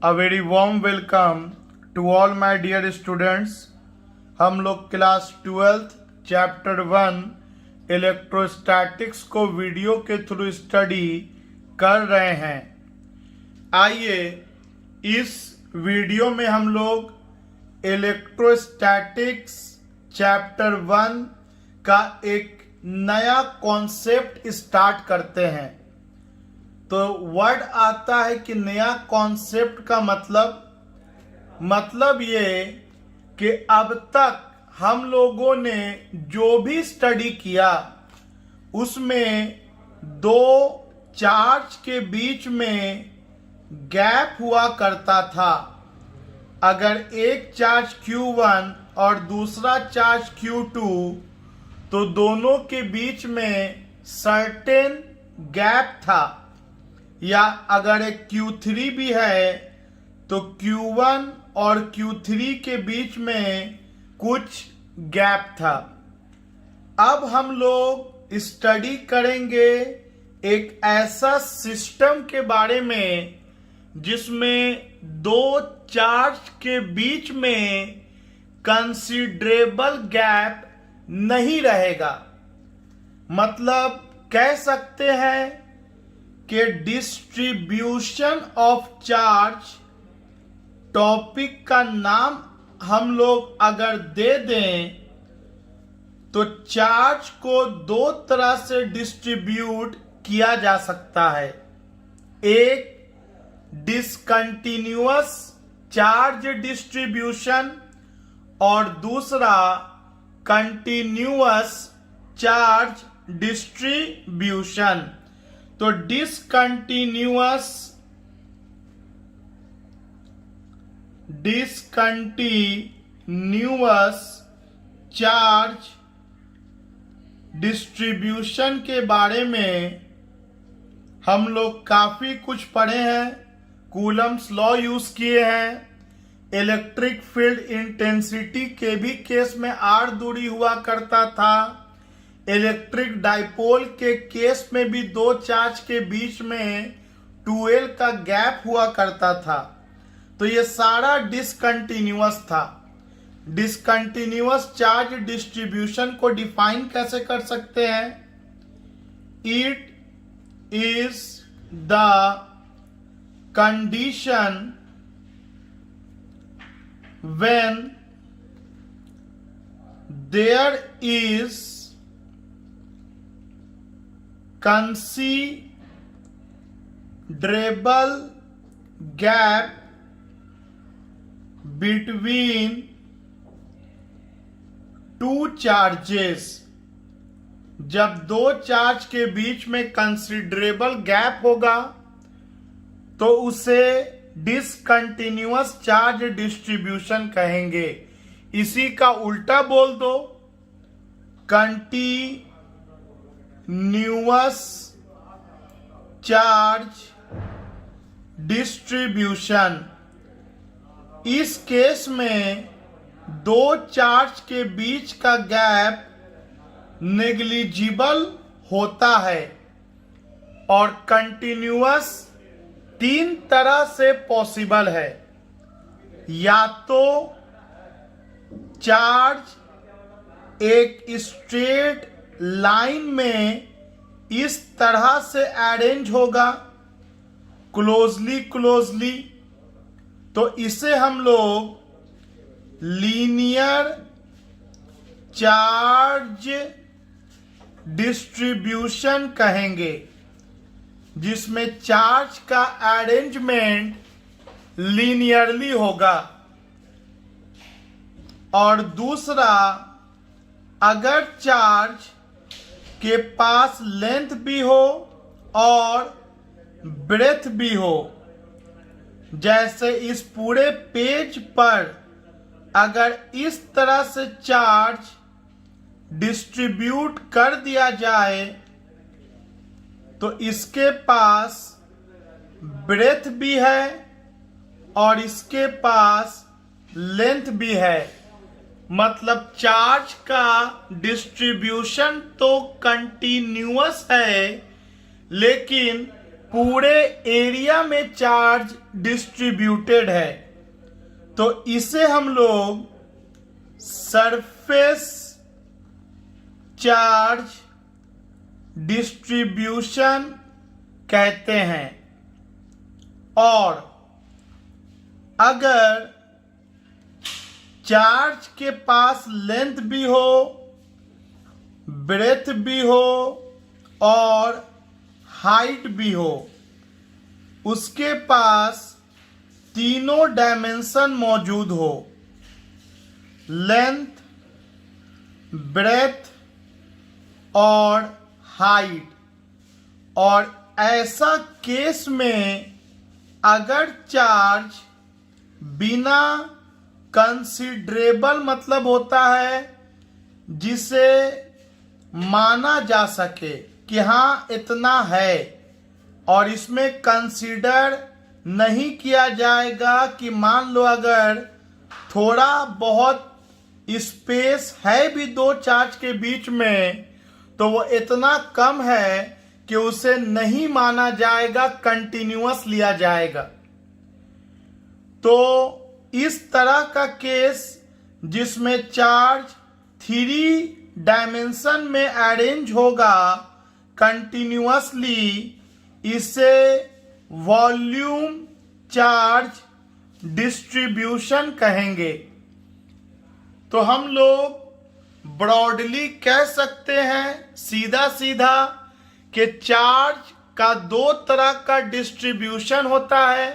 A very warm welcome to all my dear students। हम लोग class 12 chapter 1 electrostatics को video के through study कर रहे हैं। आइए इस वीडियो में हम लोग इलेक्ट्रोस्टैटिक्स चैप्टर 1 का एक नया कॉन्सेप्ट स्टार्ट करते हैं। तो वर्ड आता है कि नया कॉन्सेप्ट का मतलब ये कि अब तक हम लोगों ने जो भी स्टडी किया उसमें दो चार्ज के बीच में गैप हुआ करता था। अगर एक चार्ज Q1 और दूसरा चार्ज Q2 तो दोनों के बीच में सर्टेन गैप था, या अगर एक Q3 भी है तो Q1 और Q3 के बीच में कुछ गैप था। अब हम लोग स्टडी करेंगे एक ऐसा सिस्टम के बारे में जिसमें दो चार्ज के बीच में कंसीडरेबल गैप नहीं रहेगा। मतलब कह सकते हैं कि डिस्ट्रीब्यूशन ऑफ चार्ज टॉपिक का नाम हम लोग अगर दे दें तो चार्ज को दो तरह से डिस्ट्रीब्यूट किया जा सकता है। एक डिसकंटिन्यूअस चार्ज डिस्ट्रीब्यूशन और दूसरा कंटिन्यूअस चार्ज डिस्ट्रीब्यूशन। तो डिसकंटिन्यूअस चार्ज डिस्ट्रीब्यूशन के बारे में हम लोग काफी कुछ पढ़े हैं, कूलम्स लॉ यूज किए हैं। इलेक्ट्रिक फील्ड इंटेंसिटी के भी केस में आर दूरी हुआ करता था। इलेक्ट्रिक डाइपोल के केस में भी दो चार्ज के बीच में 2L का गैप हुआ करता था। तो ये सारा डिसकंटिन्यूअस था। डिसकंटिन्यूअस चार्ज डिस्ट्रीब्यूशन को डिफाइन कैसे कर सकते हैं? It is the condition when there is considerable gap between two charges। जब दो चार्ज के बीच में कंसिडरेबल गैप होगा तो उसे डिसकंटिन्यूअस चार्ज डिस्ट्रीब्यूशन कहेंगे। इसी का उल्टा बोल दो, कंटिन्यूअस चार्ज डिस्ट्रीब्यूशन। इस केस में दो चार्ज के बीच का गैप नेग्लिजिबल होता है। और कंटिन्यूअस तीन तरह से पॉसिबल है। या तो चार्ज एक स्ट्रेट लाइन में इस तरह से अरेंज होगा क्लोजली, तो इसे हम लोग लीनियर चार्ज डिस्ट्रीब्यूशन कहेंगे, जिसमें चार्ज का अरेंजमेंट लीनियरली होगा। और दूसरा, अगर चार्ज के पास लेंथ भी हो और ब्रेथ भी हो, जैसे इस पूरे पेज पर अगर इस तरह से चार्ज डिस्ट्रीब्यूट कर दिया जाए तो इसके पास ब्रेथ भी है और इसके पास लेंथ भी है। मतलब चार्ज का डिस्ट्रीब्यूशन तो कंटिन्यूअस है, लेकिन पूरे एरिया में चार्ज डिस्ट्रीब्यूटेड है, तो इसे हम लोग सरफेस चार्ज डिस्ट्रीब्यूशन कहते हैं। और अगर चार्ज के पास लेंथ भी हो, ब्रेथ भी हो और हाइट भी हो, उसके पास तीनों डायमेंशन मौजूद हो, लेंथ, ब्रेथ और हाइट, और ऐसा केस में अगर चार्ज बिना कंसीडरेबल मतलब होता है जिसे माना जा सके कि हाँ इतना है, और इसमें कंसीडर नहीं किया जाएगा कि मान लो अगर थोड़ा बहुत स्पेस है भी दो चार्ज के बीच में, तो वो इतना कम है कि उसे नहीं माना जाएगा, कंटिन्यूअस लिया जाएगा। तो इस तरह का केस जिसमें चार्ज 3 डायमेंशन में अरेंज होगा कंटिन्यूअसली, इसे वॉल्यूम चार्ज डिस्ट्रीब्यूशन कहेंगे। तो हम लोग ब्रॉडली कह सकते हैं सीधा सीधा कि चार्ज का 2 तरह का डिस्ट्रीब्यूशन होता है,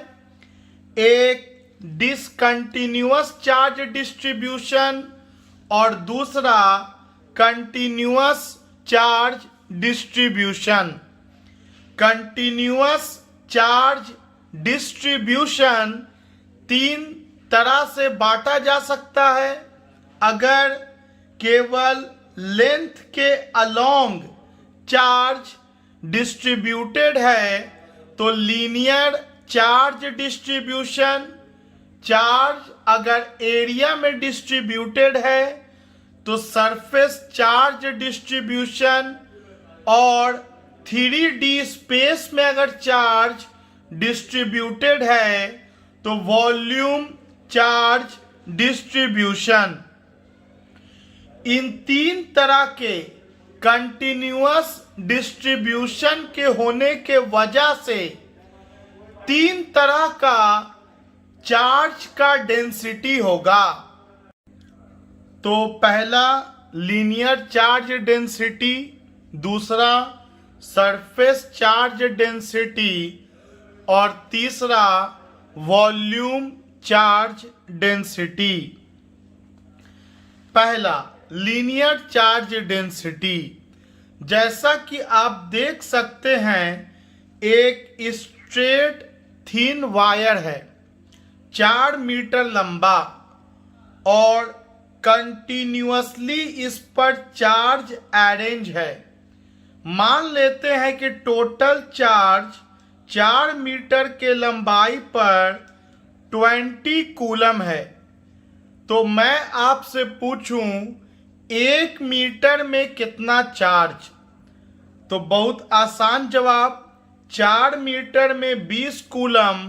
एक डिसकंटिन्यूअस चार्ज डिस्ट्रीब्यूशन और दूसरा continuous charge distribution. Continuous charge distribution 3 तरह से बांटा जा सकता है। अगर केवल लेंथ के अलोंग चार्ज डिस्ट्रीब्यूटेड है तो लीनियर चार्ज डिस्ट्रीब्यूशन। चार्ज अगर एरिया में डिस्ट्रीब्यूटेड है तो सरफेस चार्ज डिस्ट्रीब्यूशन, और 3D स्पेस में अगर चार्ज डिस्ट्रीब्यूटेड है तो वॉल्यूम चार्ज डिस्ट्रीब्यूशन। इन 3 तरह के कंटिन्यूअस डिस्ट्रीब्यूशन के होने के वजह से 3 तरह का चार्ज का डेंसिटी होगा। तो पहला लीनियर चार्ज डेंसिटी, दूसरा सरफेस चार्ज डेंसिटी और तीसरा वॉल्यूम चार्ज डेंसिटी। पहला लीनियर चार्ज डेंसिटी, जैसा कि आप देख सकते हैं एक स्ट्रेट थिन वायर है 4 मीटर लंबा और कंटिन्यूअसली इस पर चार्ज अरेंज है। मान लेते हैं कि टोटल चार्ज 4 मीटर के लंबाई पर 20 कूलम है। तो मैं आपसे पूछूं 1 मीटर में कितना चार्ज, तो बहुत आसान जवाब, 4 मीटर में 20 कूलम,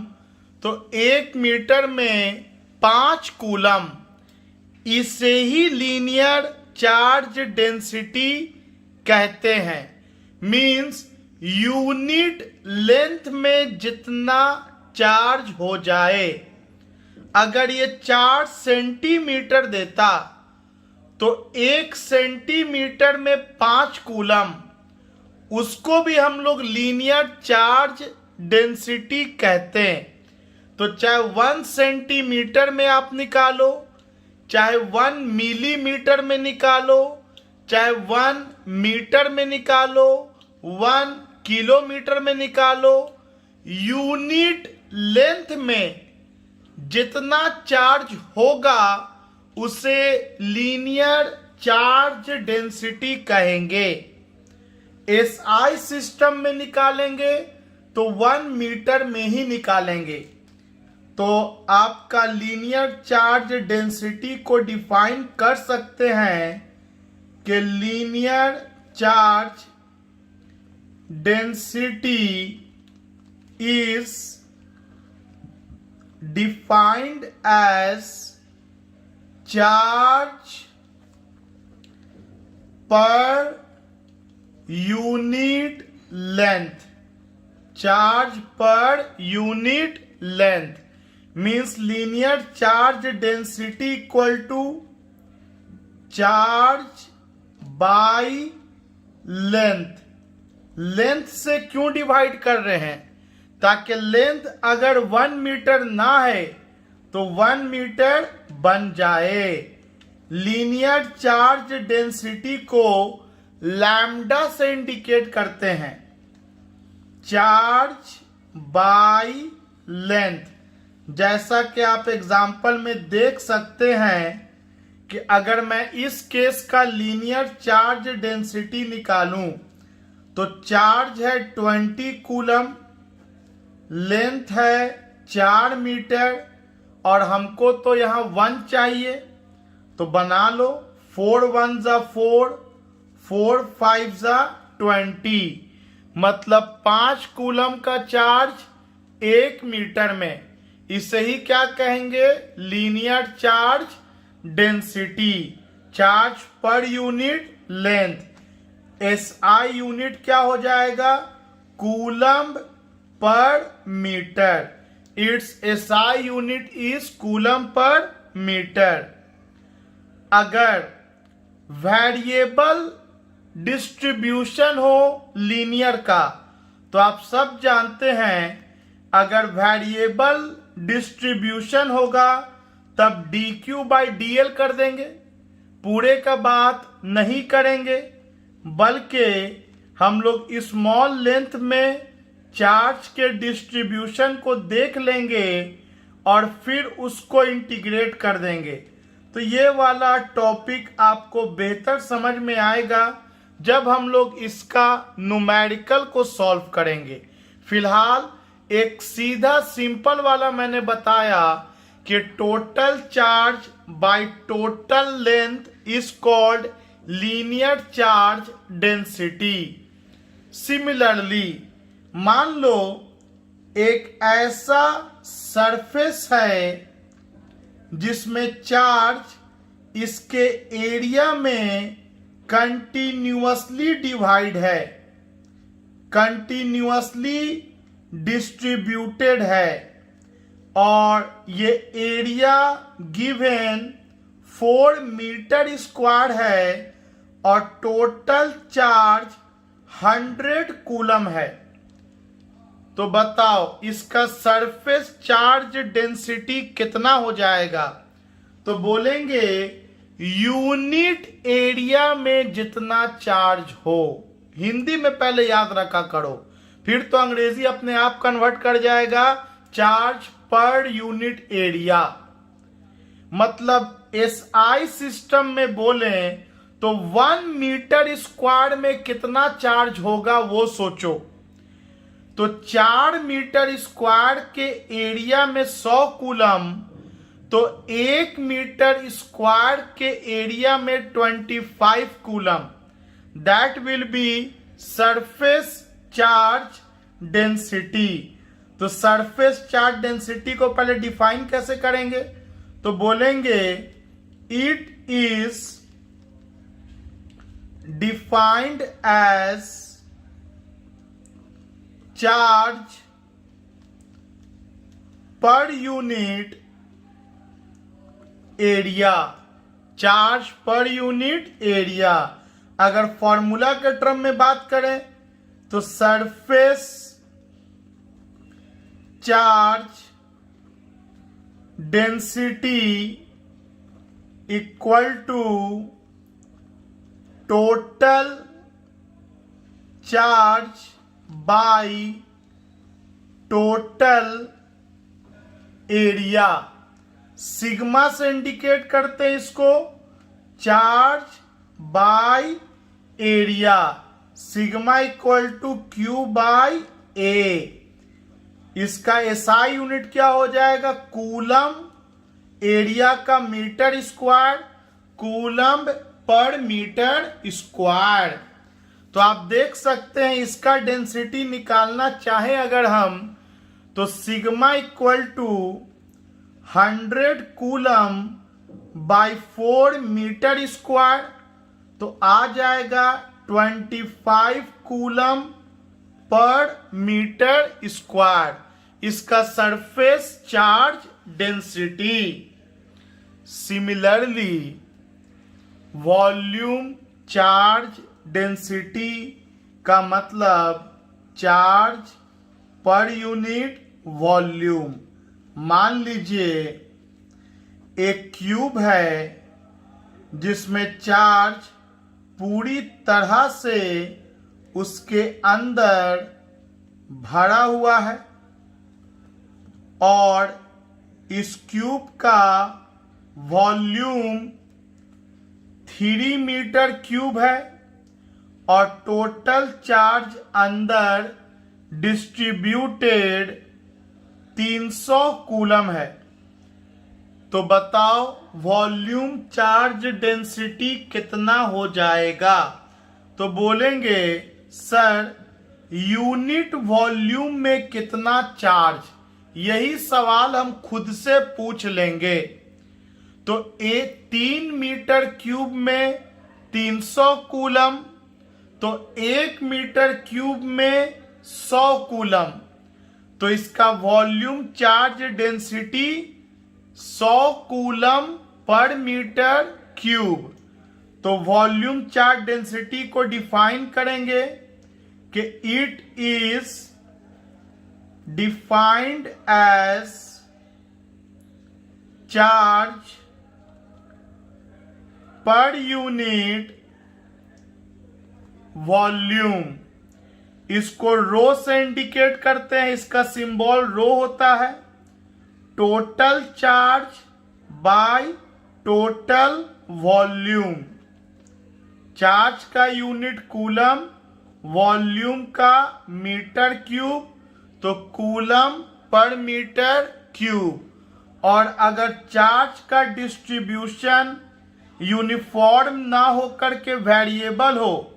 तो 1 मीटर में 5 कूलम। इसे ही लीनियर चार्ज डेंसिटी कहते हैं। मीन्स यूनिट लेंथ में जितना चार्ज हो जाए। अगर ये 4 सेंटीमीटर देता तो 1 सेंटीमीटर में 5 कूलम, उसको भी हम लोग लीनियर चार्ज डेंसिटी कहते हैं। तो चाहे 1 सेंटीमीटर में आप निकालो, चाहे 1 मिलीमीटर में निकालो, चाहे 1 मीटर में निकालो, 1 किलोमीटर में निकालो, यूनिट लेंथ में जितना चार्ज होगा उसे लीनियर चार्ज डेंसिटी कहेंगे। एसआई सिस्टम में निकालेंगे तो 1 मीटर में ही निकालेंगे। तो आपका लीनियर चार्ज डेंसिटी को डिफाइन कर सकते हैं कि linear charge density is defined as charge per unit length. Charge per unit length means linear charge density equal to charge by length. Length से क्यों डिवाइड कर रहे हैं? ताकि लेंथ अगर 1 मीटर ना है तो 1 मीटर बन जाए। लीनियर चार्ज डेंसिटी को लैम्डा से इंडिकेट करते हैं। चार्ज बाय लेंथ, जैसा कि आप एग्जाम्पल में देख सकते हैं कि अगर मैं इस केस का लीनियर चार्ज डेंसिटी निकालूं तो चार्ज है 20 कूलम, लेंथ है 4 मीटर और हमको तो यहां 1 चाहिए, तो बना लो 4 1 जा 4, 4 5 जा 20, मतलब 5 कूलम का चार्ज 1 मीटर में। इसे ही क्या कहेंगे? Linear charge density, charge per unit length. SI unit क्या हो जाएगा? Coulomb per metre. Its SI unit is coulomb per metre. अगर वेरिएबल डिस्ट्रीब्यूशन हो लीनियर का, तो आप सब जानते हैं अगर वेरिएबल डिस्ट्रीब्यूशन होगा तब dq बाई dl कर देंगे, पूरे का बात नहीं करेंगे, बल्कि हम लोग स्मॉल लेंथ में चार्ज के डिस्ट्रीब्यूशन को देख लेंगे और फिर उसको इंटीग्रेट कर देंगे। तो ये वाला टॉपिक आपको बेहतर समझ में आएगा जब हम लोग इसका न्यूमेरिकल को सॉल्व करेंगे। फिलहाल एक सीधा सिंपल वाला मैंने बताया कि total charge by total length is called linear charge density. Similarly मान लो एक ऐसा सरफेस है जिसमें चार्ज इसके एरिया में कंटिन्यूअसली डिवाइड है, कंटिन्यूअसली डिस्ट्रीब्यूटेड है और ये एरिया गिवन 4 मीटर स्क्वायर है और टोटल चार्ज 100 कूलम है। तो बताओ इसका सरफेस चार्ज डेंसिटी कितना हो जाएगा? तो बोलेंगे यूनिट एरिया में जितना चार्ज हो। हिंदी में पहले याद रखा करो, फिर तो अंग्रेजी अपने आप कन्वर्ट कर जाएगा चार्ज पर यूनिट एरिया। मतलब एसआई सिस्टम में बोले तो 1 मीटर स्क्वायर में कितना चार्ज होगा वो सोचो। तो 4 मीटर स्क्वायर के एरिया में 100 कूलम, तो 1 मीटर स्क्वायर के एरिया में 25 coulomb. That will be surface charge density. तो सरफेस चार्ज डेंसिटी को पहले डिफाइन कैसे करेंगे? तो बोलेंगे it is defined as charge per unit area. Charge per unit area. अगर फॉर्मूला के टर्म में बात करें तो surface charge density equal to total charge by total area. Sigma से इंडिकेट करते हैं इसको, charge by area. Sigma equal to Q by A. इसका एसआई यूनिट क्या हो जाएगा? कूलम, एरिया का metre square, coulomb per metre square. तो आप देख सकते हैं इसका डेंसिटी निकालना चाहे अगर हम तो sigma equal to 100 coulomb by 4 metre square, तो आ जाएगा 25 कूलम पर मीटर स्क्वायर इसका surface charge density. Similarly volume charge density का मतलब चार्ज पर यूनिट वॉल्यूम। मान लीजिए एक क्यूब है जिसमें चार्ज पूरी तरह से उसके अंदर भरा हुआ है और इस क्यूब का वॉल्यूम 3 मीटर क्यूब है और टोटल चार्ज अंदर डिस्ट्रीब्यूटेड 300 कूलम है। तो बताओ वॉल्यूम चार्ज डेंसिटी कितना हो जाएगा? तो बोलेंगे सर यूनिट वॉल्यूम में कितना चार्ज, यही सवाल हम खुद से पूछ लेंगे। तो 3 मीटर क्यूब में 300 कूलम, तो 1 मीटर क्यूब में 100 कूलम, तो इसका volume charge density 100 coulomb per metre cube. तो वॉल्यूम चार्ज डेंसिटी को डिफाइन करेंगे कि it is defined as charge per unit volume. इसको रो से इंडिकेट करते हैं, इसका सिंबल रो होता है। Total charge by total volume, charge का यूनिट कूलम, वॉल्यूम का मीटर क्यूब, तो कूलम पर मीटर क्यूब। और अगर चार्ज का डिस्ट्रीब्यूशन यूनिफॉर्म ना होकर के वेरिएबल हो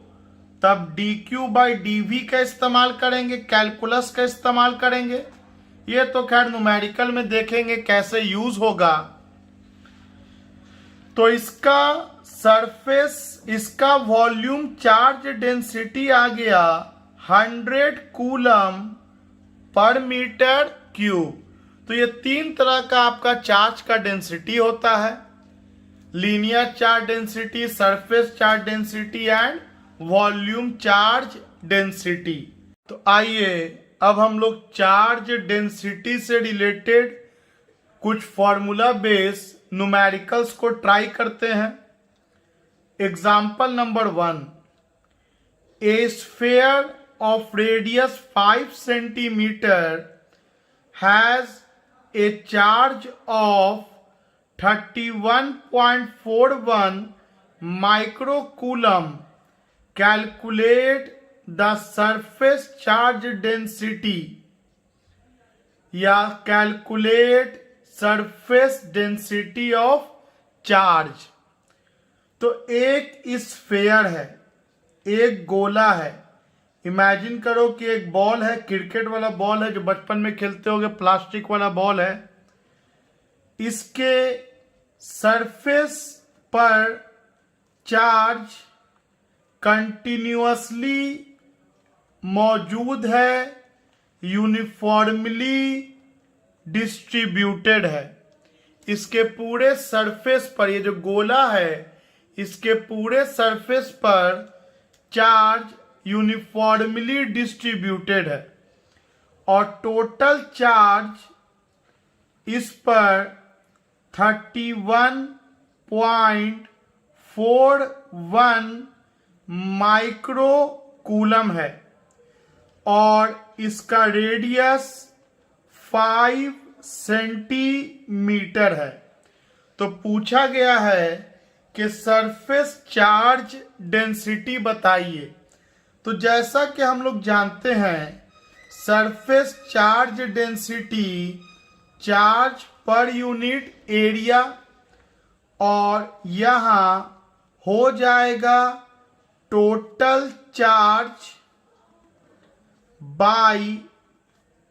तब dq बाई dv का इस्तेमाल करेंगे, कैलकुलस का इस्तेमाल करेंगे। ये तो खैर न्यूमेरिकल में देखेंगे कैसे यूज होगा। तो इसका सरफेस, इसका वॉल्यूम चार्ज डेंसिटी आ गया 100 कूलम पर मीटर क्यूब। तो ये 3 तरह का आपका चार्ज का डेंसिटी होता है, linear charge density, surface charge density and volume charge density. तो आइए अब हम लोग चार्ज डेंसिटी से रिलेटेड कुछ फॉर्मूला बेस न्यूमेरिकल्स को ट्राई करते हैं। Example number 1, A sphere of radius 5 centimeter has a charge of 31.41 microcoulomb. Calculate the surface charge density या calculate surface density of charge। तो एक स्फीयर है, एक गोला है। इमेजिन करो कि एक बॉल है, क्रिकेट वाला बॉल है जो बचपन में खेलते होगे, प्लास्टिक वाला बॉल है। इसके सरफेस पर चार्ज कंटिन्यूअसली मौजूद है, यूनिफॉर्मली डिस्ट्रीब्यूटेड है। इसके पूरे सरफेस पर, ये जो गोला है, इसके पूरे सरफेस पर चार्ज यूनिफॉर्मली डिस्ट्रीब्यूटेड है और टोटल चार्ज इस पर 31.41 माइक्रो कूलम है और इसका रेडियस 5 सेंटीमीटर है। तो पूछा गया है कि सरफेस चार्ज डेंसिटी बताइए। तो जैसा कि हम लोग जानते हैं surface charge density charge per unit area, और यहां हो जाएगा total charge by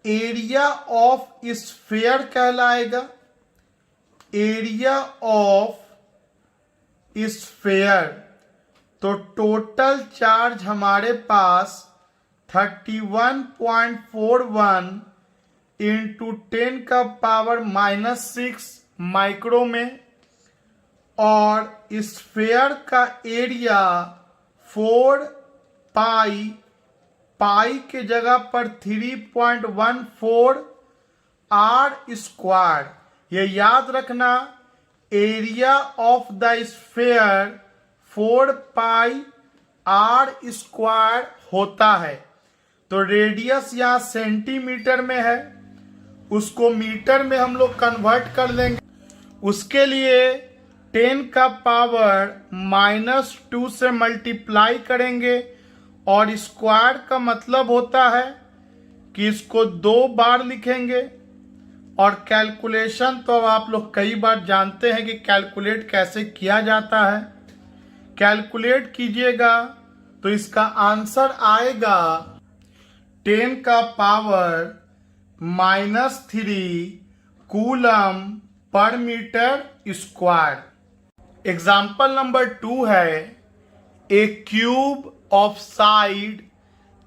area of sphere कहलाएगा। Area of sphere. तो टोटल चार्ज हमारे पास 31.41 इंटू 10⁻⁻6 माइक्रो में, और स्फीयर का एरिया 4 पाई, पाई के जगह पर 3.14 आर स्क्वायर। ये याद रखना, area of the sphere 4 pi R square होता है। तो रेडियस यहाँ सेंटीमीटर में है, उसको मीटर में हम लोग कन्वर्ट कर लेंगे। उसके लिए 10⁻⁻2 से मल्टीप्लाई करेंगे, और स्क्वायर का मतलब होता है कि इसको 2 बार लिखेंगे। और कैलकुलेशन तो अब आप लोग कई बार जानते हैं कि कैलकुलेट कैसे किया जाता है। कैलकुलेट कीजिएगा तो इसका आंसर आएगा 10⁻³ coulomb per metre square. Example number 2 है, a cube of side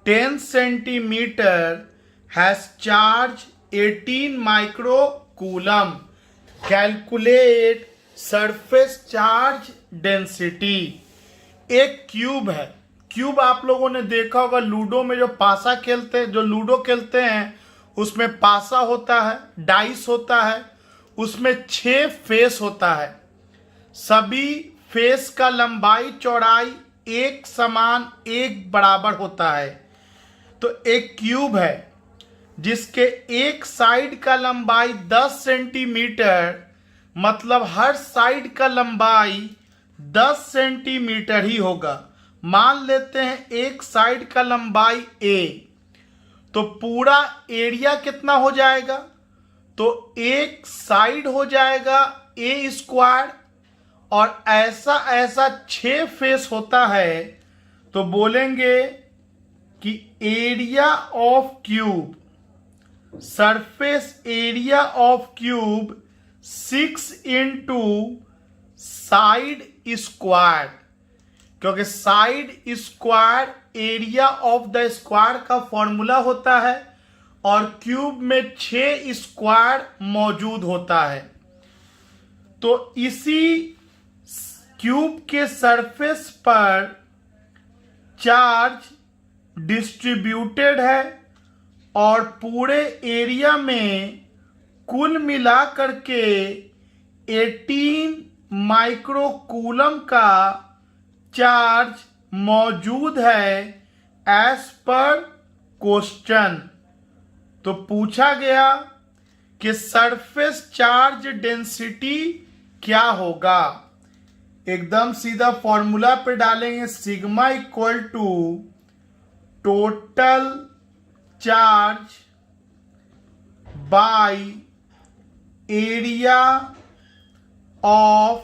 10 centimetre has charge 18 micro coulomb. Calculate surface charge density. एक क्यूब है। क्यूब आप लोगों ने देखा होगा लूडो में, जो पासा खेलते हैं, जो लूडो खेलते हैं, उसमें पासा होता है, डाइस होता है, उसमें 6 फेस होता है। सभी फेस का लंबाई चौड़ाई एक समान, एक बराबर होता है। तो एक क्यूब है जिसके एक साइड का लंबाई 10 सेंटीमीटर, मतलब हर साइड का लंबाई 10 सेंटीमीटर ही होगा। मान लेते हैं एक साइड का लंबाई a, तो पूरा एरिया कितना हो जाएगा? तो एक साइड हो जाएगा a स्क्वायर, और ऐसा ऐसा 6 फेस होता है, तो बोलेंगे कि area of cube, surface area of cube 6 into side square, क्योंकि side square area of the square का फॉर्मूला होता है, और क्यूब में 6 स्क्वायर मौजूद होता है। तो इसी क्यूब के सरफेस पर चार्ज डिस्ट्रीब्यूटेड है, और पूरे एरिया में कुल मिला करके 18 माइक्रो कूलम का चार्ज मौजूद है एज पर क्वेश्चन। तो पूछा गया कि सरफेस चार्ज डेंसिटी क्या होगा। एकदम सीधा फॉर्मूला पे डालेंगे, sigma equal to total charge by area of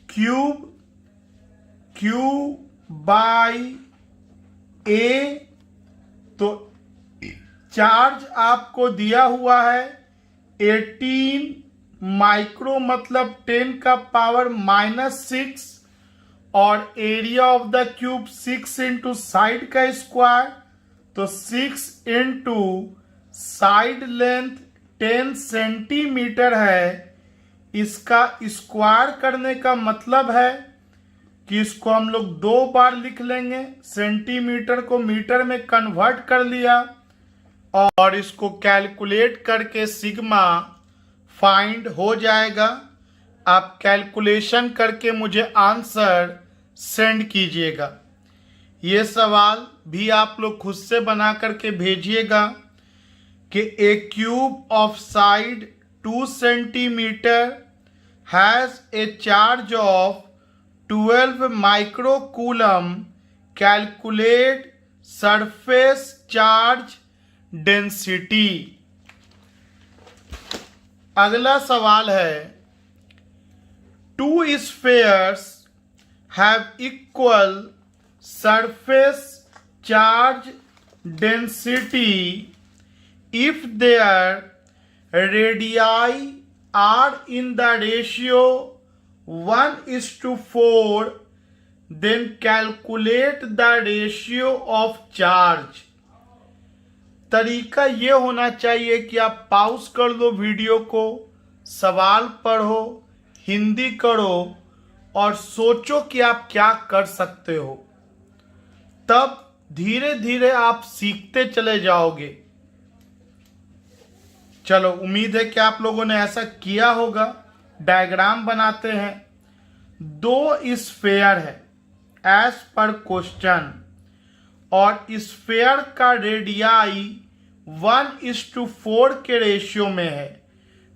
cube, Q by A. तो चार्ज आपको दिया हुआ है 18 माइक्रो, मतलब 10⁻⁻6, और area of the cube 6 into side का स्क्वायर, तो 6 इंटू साइड लेंथ 10 सेंटीमीटर है। इसका स्क्वायर करने का मतलब है कि इसको हम लोग 2 बार लिख लेंगे, सेंटीमीटर को मीटर में कन्वर्ट कर लिया, और इसको कैलकुलेट करके सिग्मा फाइंड हो जाएगा। आप कैलकुलेशन करके मुझे आंसर सेंड कीजिएगा। ये सवाल भी आप लोग खुद से बना करके भेजिएगा कि a cube of side 2 centimetre has a charge of 12 micro coulomb, calculate surface charge density. अगला सवाल है, 2 spheres have equal surface charge density if their radii are in the ratio 1:4, then calculate the ratio of charge. तरीका ये होना चाहिए कि आप pause कर दो वीडियो को, सवाल पढ़ो, हिंदी करो और सोचो कि आप क्या कर सकते हो। तब धीरे धीरे आप सीखते चले जाओगे। चलो, उम्मीद है कि आप लोगों ने ऐसा किया होगा। डायग्राम बनाते हैं। दो स्फेयर है एज पर क्वेश्चन, और स्फेयर का रेडियाई 1:4 के रेशियो में है।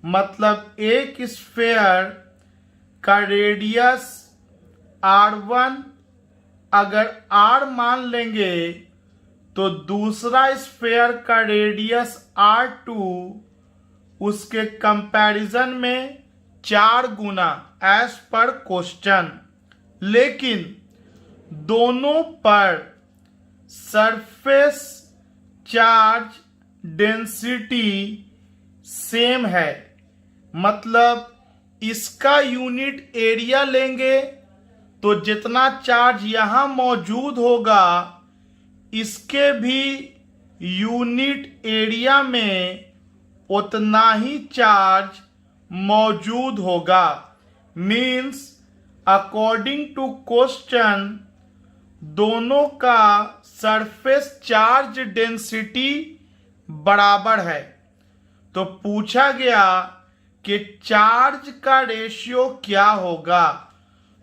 मतलब एक स्फेयर का रेडियस R1 अगर R मान लेंगे तो दूसरा स्फेयर का रेडियस R2 उसके कंपैरिजन में 4 गुना एज पर क्वेश्चन। लेकिन दोनों पर सरफेस चार्ज डेंसिटी सेम है। मतलब इसका यूनिट एरिया लेंगे तो जितना चार्ज यहां मौजूद होगा इसके भी यूनिट एरिया में उतना ही चार्ज मौजूद होगा। मीन्स अकॉर्डिंग टू क्वेश्चन दोनों का सरफेस चार्ज डेंसिटी बराबर है। तो पूछा गया कि चार्ज का रेशियो क्या होगा।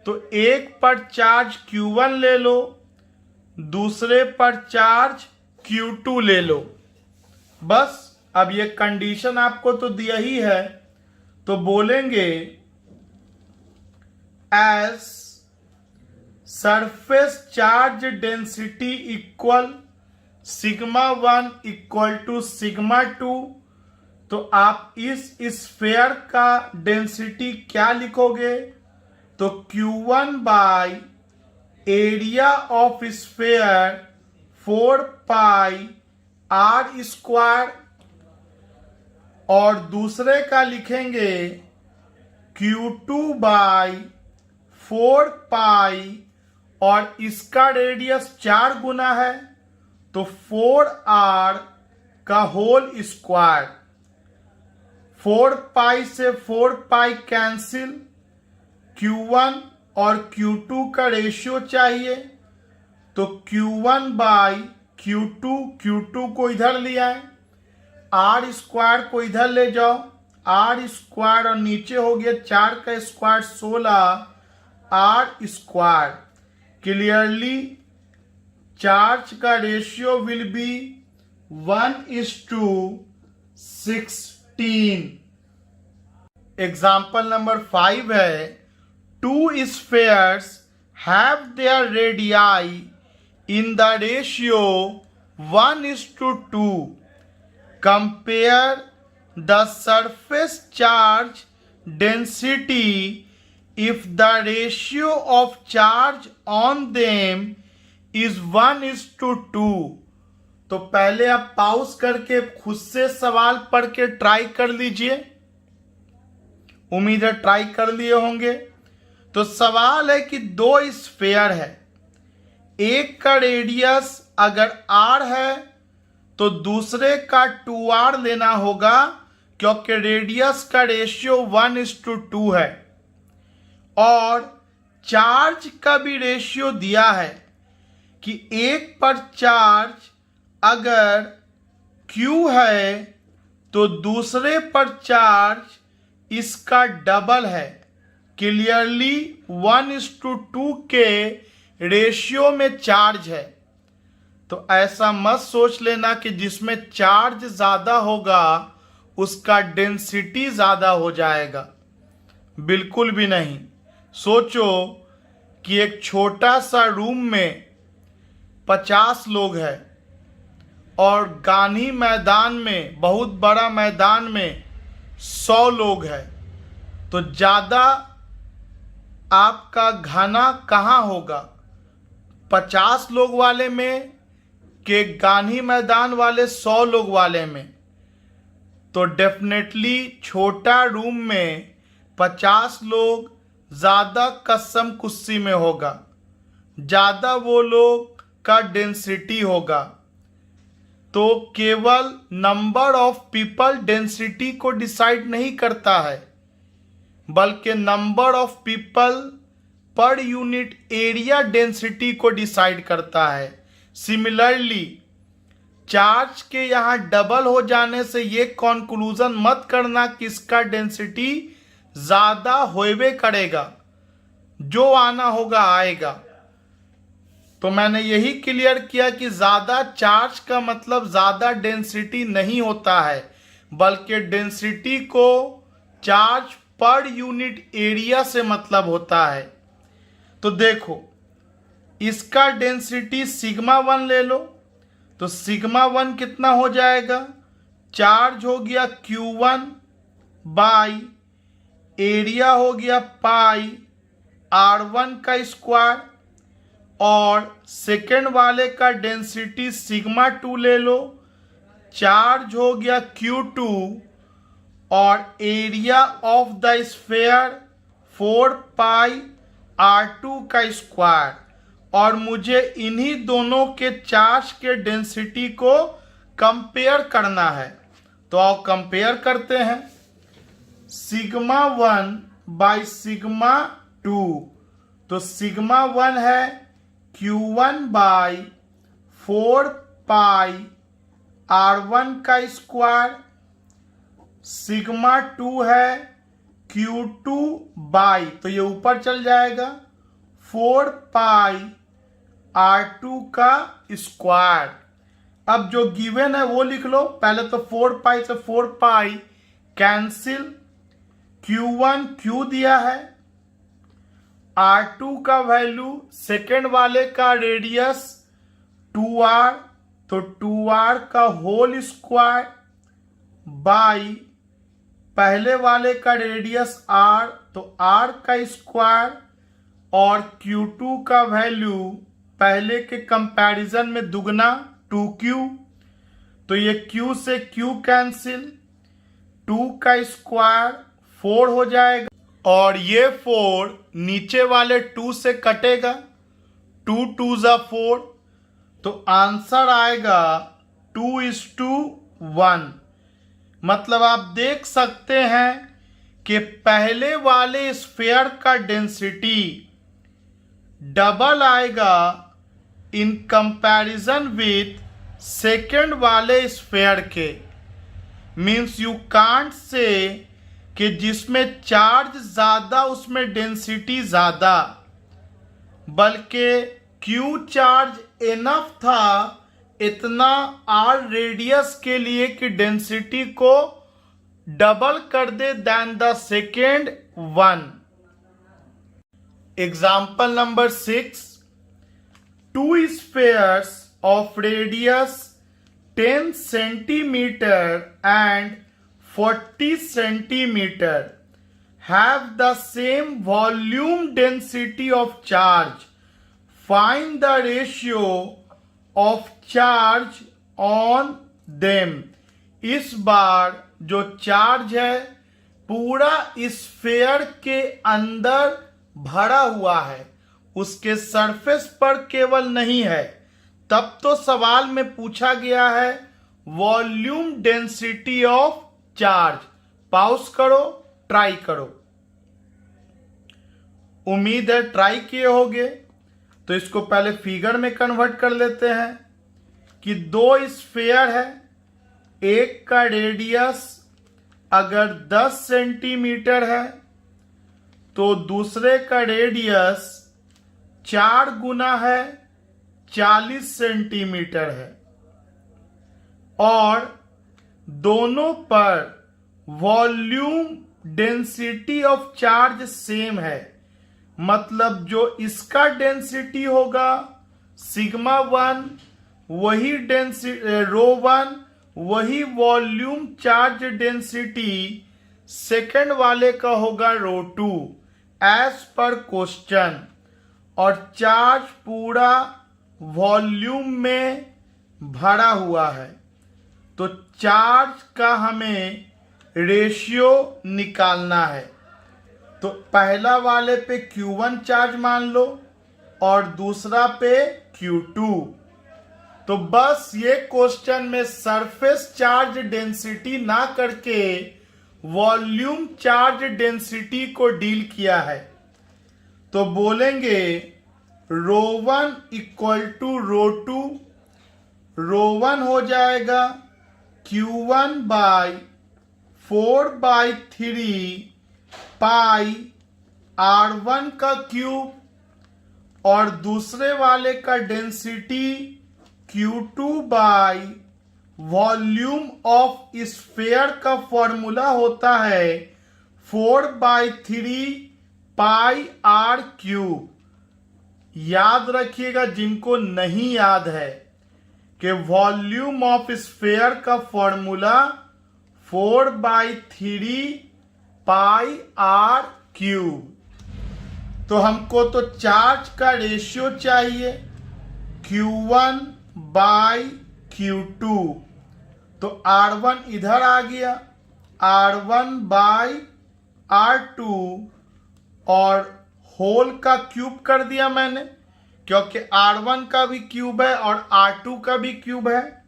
तो एक पर चार्ज Q1 ले लो, दूसरे पर चार्ज Q2 ले लो। बस अब ये कंडीशन आपको तो दिया ही है, तो बोलेंगे as surface charge density equal σ1 equal to σ2। तो आप इस स्फेयर का डेंसिटी क्या लिखोगे? तो Q1 bye area of sphere 4 pi R², और दूसरे का लिखेंगे Q2 बाय 4 पाई, और इसका रेडियस 4 गुना है तो 4R का होल स्क्वायर। 4 पाई से 4 पाई कैंसिल, Q1 और Q2 का रेशियो चाहिए तो Q1 बाई Q2 को इधर ले आए, R² को इधर ले जाओ, R² और नीचे हो गया 4 का स्क्वायर 16 R²। क्लियरली चार्ज का ratio will be 1:16। Example number 5 है, 2 spheres have their radii in the ratio 1:2. Compare the surface charge density if the ratio of charge on them is 1:2. तो पहले आप पॉज करके खुद से सवाल पढ़ के ट्राई कर लीजिए। उम्मीद है ट्राई कर लिए होंगे। तो सवाल है कि 2 स्फेयर है, एक का रेडियस अगर R है तो दूसरे का 2R लेना होगा, क्योंकि रेडियस का रेशियो 1:2 है, और चार्ज का भी रेशियो दिया है कि एक पर चार्ज अगर Q है तो दूसरे पर चार्ज इसका डबल है। क्लियरली 1:2 के रेशियो में चार्ज है। तो ऐसा मत सोच लेना कि जिसमें चार्ज ज़्यादा होगा उसका डेंसिटी ज़्यादा हो जाएगा, बिल्कुल भी नहीं। सोचो कि एक छोटा सा रूम में 50 लोग हैं और गांधी मैदान में, बहुत बड़ा मैदान में 100 लोग हैं, तो ज़्यादा आपका घना कहाँ होगा? 50 लोग वाले में कि गांधी मैदान वाले 100 लोग वाले में? तो डेफिनेटली छोटा रूम में 50 लोग ज़्यादा कस्सम कुस्सी में होगा, ज़्यादा वो लोग का डेंसिटी होगा। तो केवल नंबर ऑफ पीपल डेंसिटी को डिसाइड नहीं करता है, बल्कि नंबर ऑफ पीपल पर यूनिट एरिया डेंसिटी को डिसाइड करता है। सिमिलरली चार्ज के यहाँ डबल हो जाने से ये कंक्लूजन मत करना कि इसका डेंसिटी ज़्यादा होवे करेगा, जो आना होगा आएगा। तो मैंने यही क्लियर किया कि ज़्यादा चार्ज का मतलब ज़्यादा डेंसिटी नहीं होता है, बल्कि डेंसिटी को चार्ज पर यूनिट एरिया से मतलब होता है। तो देखो, इसका डेंसिटी सिग्मा 1 ले लो, तो सिग्मा 1 कितना हो जाएगा? चार्ज हो गया Q1 बाई एरिया हो गया पाई R1 का स्क्वायर, और सेकेंड वाले का डेंसिटी सिग्मा 2 ले लो, चार्ज हो गया Q2 और area of the sphere 4 pi R2 का स्क्वायर। और मुझे इन्हीं दोनों के चार्ज के डेंसिटी को कंपेयर करना है। तो आओ कंपेयर करते हैं। सिग्मा 1 बाई सिग्मा 2, तो सिग्मा 1 है Q1 बाई 4 पाई R1 का स्क्वायर, सिग्मा 2 है Q2 बाई, तो ये ऊपर चल जाएगा 4 पाई R2 का स्क्वायर। अब जो गिवन है वो लिख लो। पहले तो 4 पाई से 4 पाई कैंसिल, Q1 Q दिया है, R2 का वैल्यू सेकेंड वाले का रेडियस 2R, तो 2R का होल स्क्वायर बाई पहले वाले का रेडियस R, तो R का स्क्वायर, और Q2 का वैल्यू पहले के कंपैरिजन में दुगना 2Q, तो ये Q से Q कैंसिल, 2 का स्क्वायर 4 हो जाएगा, और ये 4 नीचे वाले 2 से कटेगा, 2 2 जा 4, तो आंसर आएगा 2:1। मतलब आप देख सकते हैं कि पहले वाले स्फीयर का डेंसिटी डबल आएगा इन कंपैरिजन विथ सेकेंड वाले स्फीयर के। मीन्स यू कांट से कि जिसमें चार्ज ज़्यादा उसमें डेंसिटी ज़्यादा, बल्कि Q चार्ज इनफ था इतना R रेडियस के लिए कि डेंसिटी को डबल कर दे then the second one. Example number 6, 2 spheres of radius 10 centimeter and 40 centimeter have the same volume density of charge. Find the ratio of charge on them. इस बार जो चार्ज है पूरा स्फीयर के अंदर भरा हुआ है, उसके सरफेस पर केवल नहीं है। तब तो सवाल में पूछा गया है volume density of charge. Pause करो, ट्राई करो। उम्मीद है ट्राई किए होगे। तो इसको पहले फिगर में कन्वर्ट कर लेते हैं कि 2 स्फीयर है, एक का रेडियस अगर 10 सेंटीमीटर है तो दूसरे का रेडियस 4 गुना है 40 सेंटीमीटर है, और दोनों पर volume density of charge same है। मतलब जो इसका डेंसिटी होगा सिग्मा 1, वही डेंसिटी रो 1, वही वॉल्यूम चार्ज डेंसिटी सेकंड वाले का होगा रो 2 एज पर क्वेश्चन। और चार्ज पूरा वॉल्यूम में भरा हुआ है। तो चार्ज का हमें रेशियो निकालना है। तो पहला वाले पे Q1 चार्ज मान लो और दूसरा पे Q2। तो बस ये क्वेश्चन में सरफेस चार्ज डेंसिटी ना करके वॉल्यूम चार्ज डेंसिटी को डील किया है। तो बोलेंगे ρ1 इक्वल टू ρ2। ρ1 हो जाएगा Q1 बाई 4/3 पाई R1 का क्यूब और दूसरे वाले का density Q2 by volume of sphere का फॉर्मूला होता है 4/3 पाई R क्यूब। याद रखिएगा जिनको नहीं याद है कि वॉल्यूम ऑफ स्फीयर का फॉर्मूला 4/3 पाई R क्यूब। तो हमको तो चार्ज का रेशियो चाहिए Q1 बाई Q2। तो R1 इधर आ गया, R1 बाई R2 और होल का क्यूब कर दिया मैंने, क्योंकि R1 का भी क्यूब है और R2 का भी क्यूब है।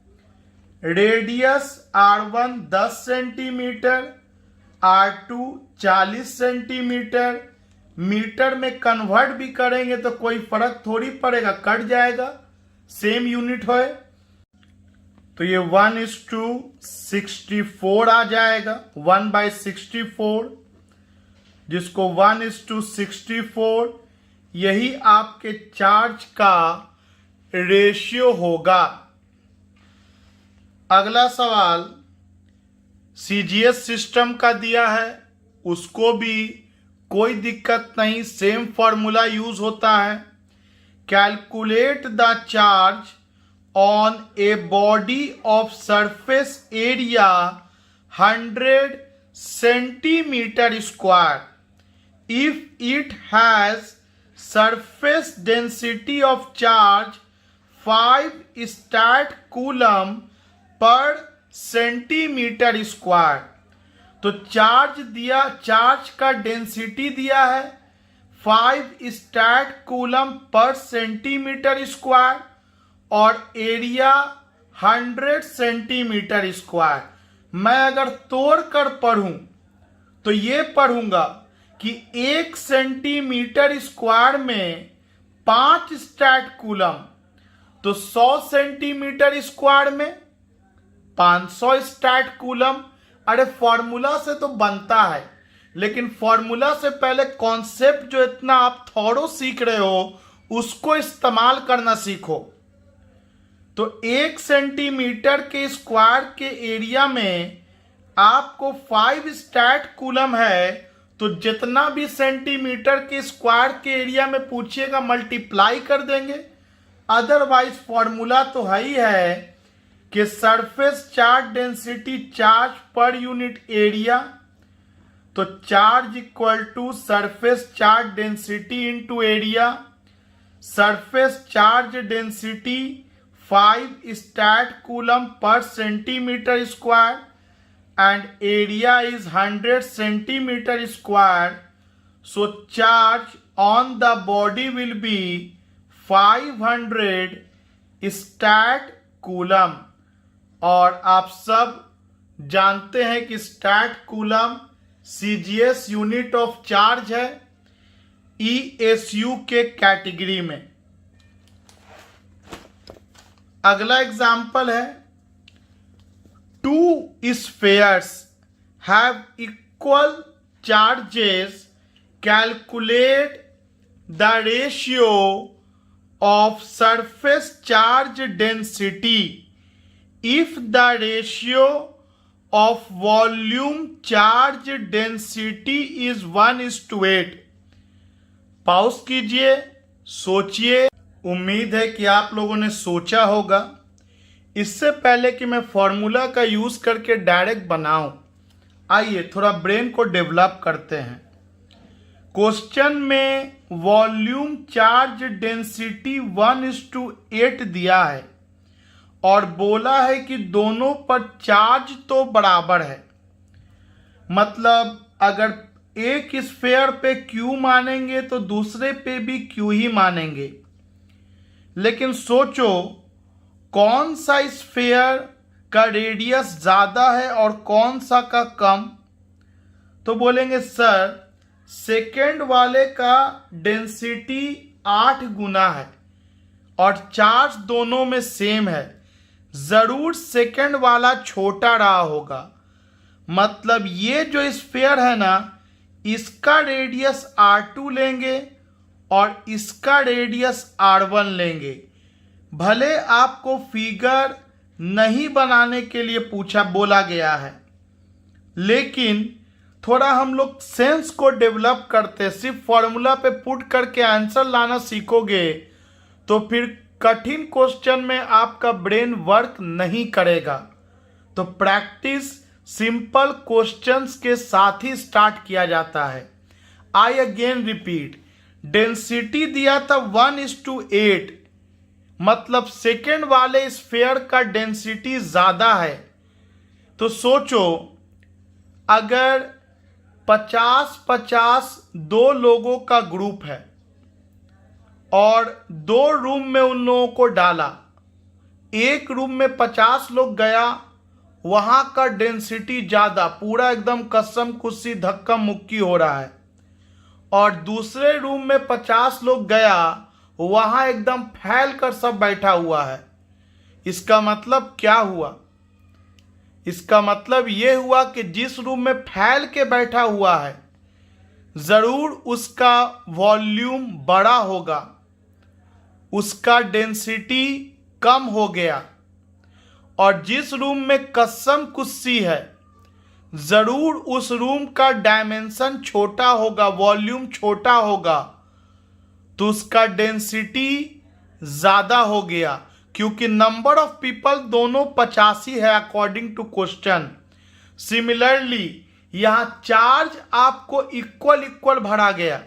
Radius R1 10 centimetre, R2 40 centimetre. Metre में कन्वर्ट भी करेंगे तो कोई फर्क थोड़ी पड़ेगा, कट जाएगा, सेम यूनिट है। तो ये 1:64 आ जाएगा, 1/64, जिसको 1:64 यही आपके चार्ज का रेशियो होगा। अगला सवाल सीजीएस सिस्टम का दिया है, उसको भी कोई दिक्कत नहीं, सेम फॉर्मूला यूज होता है। Calculate the charge on a body of surface area 100 centimetre square if it has surface density of charge 5 stat coulomb per centimetre square. तो चार्ज दिया, चार्ज का डेंसिटी दिया है 5 stat coulomb per centimetre square और area 100 centimetre square. मैं अगर तोड़ कर पढ़ूं तो ये पढ़ूंगा कि 1 सेंटीमीटर स्क्वायर में 5 स्टैट कूलम, तो 100 सेंटीमीटर स्क्वायर में 500 स्टैट कूलम। अरे फॉर्मूला से तो बनता है, लेकिन फॉर्मूला से पहले कॉन्सेप्ट जो इतना आप थोड़ो सीख रहे हो उसको इस्तेमाल करना सीखो। तो 1 सेंटीमीटर के स्क्वायर के एरिया में आपको 5 स्टैट कूलम है, तो जितना भी सेंटीमीटर के स्क्वायर के एरिया में पूछिएगा मल्टीप्लाई कर देंगे। अदरवाइज फॉर्मूला तो है ही है कि surface charge density charge per unit area, तो charge equal to surface charge density into area. Surface charge density 5 stat coulomb per centimetre square and area is 100 centimetre square. So charge on the body will be 500 stat coulomb. और आप सब जानते हैं कि stat coulomb CGS unit of charge है, ESU के category में। अगला एग्जाम्पल है, 2 spheres have equal charges, calculate the ratio of surface charge density if the ratio of volume charge density is 1:8। Pause कीजिए, सोचिए। उम्मीद है कि आप लोगों ने सोचा होगा। इससे पहले कि मैं फॉर्मूला का यूज करके डायरेक्ट बनाऊं, आइए थोड़ा ब्रेन को डेवलप करते हैं। क्वेश्चन में वॉल्यूम चार्ज डेंसिटी 1:8 दिया है और बोला है कि दोनों पर चार्ज तो बराबर है। मतलब अगर एक स्फेयर पे Q मानेंगे तो दूसरे पे भी Q ही मानेंगे। लेकिन सोचो कौन सा स्फेयर का रेडियस ज़्यादा है और कौन सा का कम। तो बोलेंगे सर सेकेंड वाले का डेंसिटी 8 गुना है और चार्ज दोनों में सेम है, ज़रूर सेकेंड वाला छोटा रहा होगा। मतलब ये जो स्फेयर है ना, इसका रेडियस R2 लेंगे और इसका रेडियस R1 लेंगे। भले आपको फिगर नहीं बनाने के लिए बोला गया है, लेकिन थोड़ा हम लोग सेंस को डेवलप करते, सिर्फ फॉर्मूला पे पुट करके आंसर लाना सीखोगे तो फिर कठिन क्वेश्चन में आपका ब्रेन वर्क नहीं करेगा। तो प्रैक्टिस सिंपल क्वेश्चंस के साथ ही स्टार्ट किया जाता है। आई अगेन रिपीट, डेंसिटी दिया था 1:8, मतलब सेकेंड वाले स्फेयर का डेंसिटी ज़्यादा है। तो सोचो अगर 50-50 दो लोगों का ग्रुप है और दो रूम में उन लोगों को डाला, एक रूम में 50 लोग गया, वहां का डेंसिटी ज़्यादा, पूरा एकदम कसम खुशी धक्का मुक्की हो रहा है, और दूसरे रूम में 50 लोग गया, वहां एकदम फैल कर सब बैठा हुआ है। इसका मतलब क्या हुआ? इसका मतलब ये हुआ कि जिस रूम में फैल के बैठा हुआ है ज़रूर उसका वॉल्यूम बड़ा होगा, उसका डेंसिटी कम हो गया, और जिस रूम में कसम कुस्सी है ज़रूर उस रूम का डायमेंशन छोटा होगा, वॉल्यूम छोटा होगा, तो उसका डेंसिटी ज़्यादा हो गया, क्योंकि नंबर ऑफ पीपल दोनों 85 है अकॉर्डिंग टू क्वेश्चन। सिमिलरली यहाँ चार्ज आपको इक्वल भरा गया,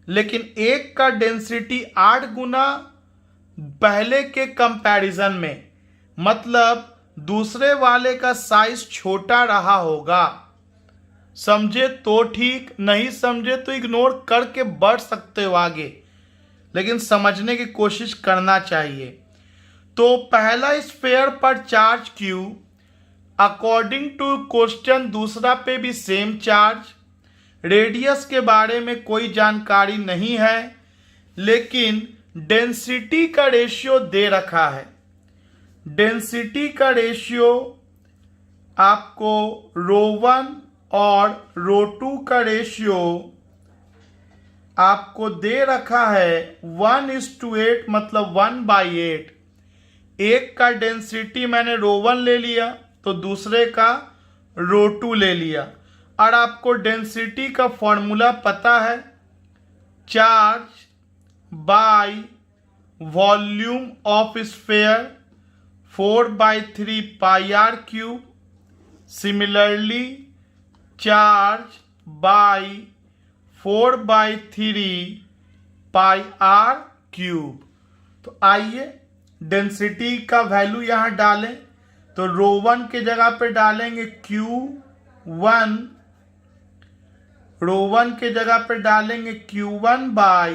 लेकिन एक का डेंसिटी 8 गुना पहले के कंपैरिजन में, मतलब दूसरे वाले का साइज छोटा रहा होगा। समझे तो ठीक, नहीं समझे तो इग्नोर करके बढ़ सकते हो आगे, लेकिन समझने की कोशिश करना चाहिए। तो पहला स्फेयर पर charge Q, according to question दूसरा पे भी सेम चार्ज। रेडियस के बारे में कोई जानकारी नहीं है, लेकिन डेंसिटी का रेशियो दे रखा है। डेंसिटी का रेशियो आपको ρ1 और ρ2 का रेशियो आपको दे रखा है 1:8, मतलब 1/8। एक का डेंसिटी मैंने ρ1 ले लिया तो दूसरे का ρ2 ले लिया, और आपको डेंसिटी का फॉर्मूला पता है, charge by volume of sphere 4/3 πr³। Similarly charge by 4/3 πr³। तो आइए डेंसिटी का वैल्यू यहाँ डालें, तो ρ1 के जगह पे डालेंगे Q1, ρ1 के जगह पे डालेंगे Q1 बाय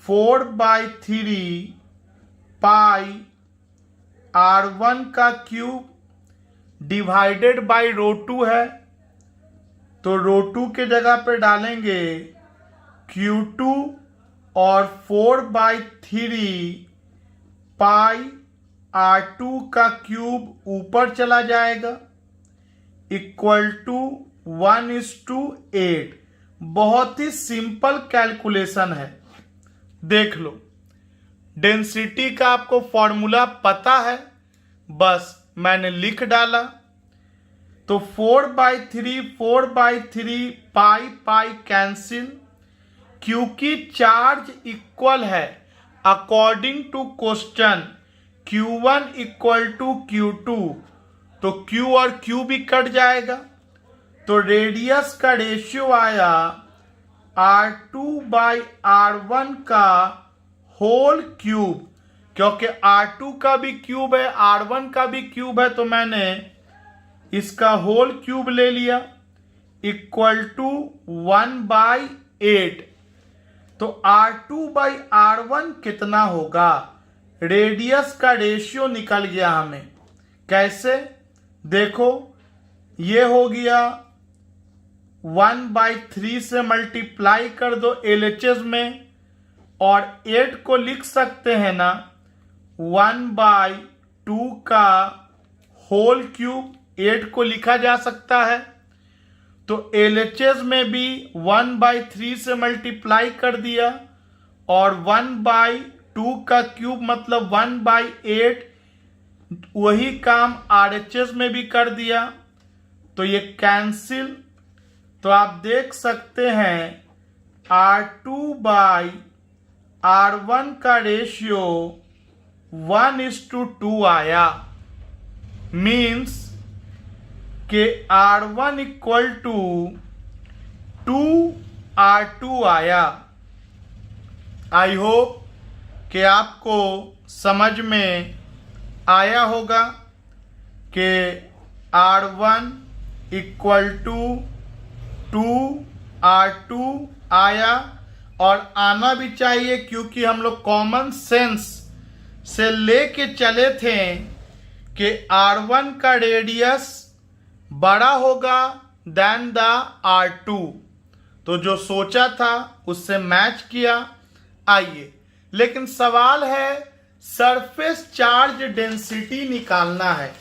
4/3 πr1 का क्यूब डिवाइडेड बाय ρ2 है, तो ρ2 के जगह पे डालेंगे Q2 और 4/3 πr2 का क्यूब ऊपर चला जाएगा, इक्वल टू 1:8। बहुत ही सिंपल कैलकुलेशन है, देख लो। डेंसिटी का आपको फॉर्मूला पता है, बस मैंने लिख डाला। तो 4/3 पाई कैंसिल, क्योंकि चार्ज इक्वल है according to question Q1 equal to Q2, तो Q और Q भी कट जाएगा, तो रेडियस का रेशियो आया R2/R1 का होल क्यूब, क्योंकि R2 का भी क्यूब है, R1 का भी क्यूब है, तो मैंने इसका होल क्यूब ले लिया इक्वल टू 1/8। तो R2/R1 कितना होगा? रेडियस का रेशियो निकल गया हमें। कैसे? देखो, ये हो गया 1/3 से मल्टीप्लाई कर दो LHS में, और 8 को लिख सकते हैं ना 1/2 का होल क्यूब, 8 को लिखा जा सकता है। तो LHS में भी 1/3 से मल्टीप्लाई कर दिया, और 1/2 का क्यूब मतलब 1/8, वही काम RHS में भी कर दिया। तो ये कैंसिल। तो आप देख सकते हैं R2/R1 का रेशियो 1:2 आया। मीन्स कि R1 इक्वल टू 2R2 आया। आई होप कि आपको समझ में आया होगा कि R1 इक्वल टू 2R2 आया, और आना भी चाहिए, क्योंकि हम लोग कॉमन सेंस से लेके चले थे कि R1 का रेडियस बड़ा होगा देन द R2। तो जो सोचा था उससे मैच किया। आइए, लेकिन सवाल है सरफेस चार्ज डेंसिटी निकालना है।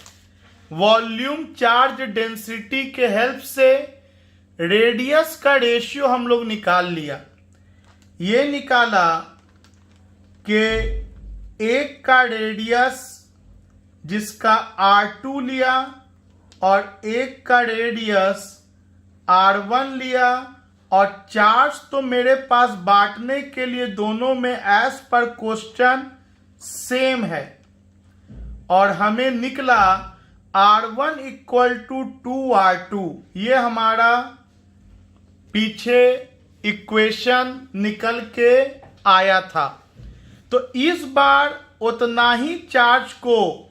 वॉल्यूम चार्ज डेंसिटी के हेल्प से रेडियस का रेशियो हम लोग निकाल लिया। ये निकाला कि एक का रेडियस जिसका R2 लिया, और एक का रेडियस R1 लिया, और चार्ज तो मेरे पास बांटने के लिए दोनों में एज पर क्वेश्चन सेम है, और हमें निकला R1 इक्वल टू 2R2। ये हमारा पीछे इक्वेशन निकल के आया था। तो इस बार उतना ही चार्ज को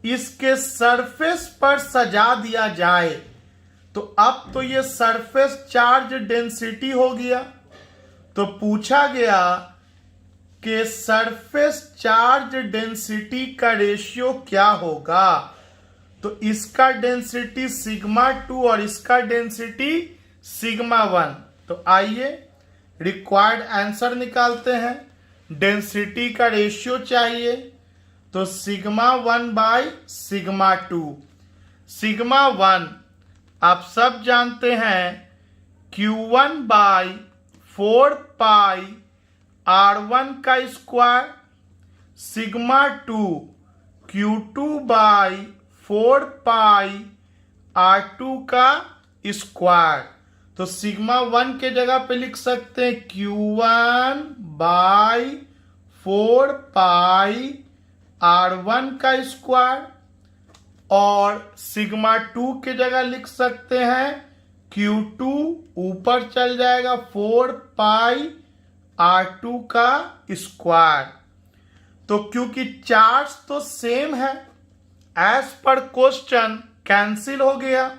इसके सरफेस पर सजा दिया जाए। तो अब तो ये सरफेस चार्ज डेंसिटी हो गया। तो पूछा गया कि सरफेस चार्ज डेंसिटी का रेशियो क्या होगा। तो इसका डेंसिटी सिग्मा 2 और इसका डेंसिटी सिग्मा 1। तो आइए रिक्वायर्ड आंसर निकालते हैं। डेंसिटी का रेशियो चाहिए, तो सिग्मा 1/सिग्मा 2। सिग्मा 1 आप सब जानते हैं Q1/4 R1 का स्क्वायर, सिग्मा 2 Q2/4 R2 का स्क्वायर। तो सिग्मा 1 के जगह पे लिख सकते हैं Q1/4 R1 का स्क्वायर, और सिग्मा 2 के जगह लिख सकते हैं Q2, ऊपर चल जाएगा 4 R2 का स्क्वायर। तो क्योंकि चार्ज तो सेम है, एज पर क्वेश्चन कैंसिल हो गया,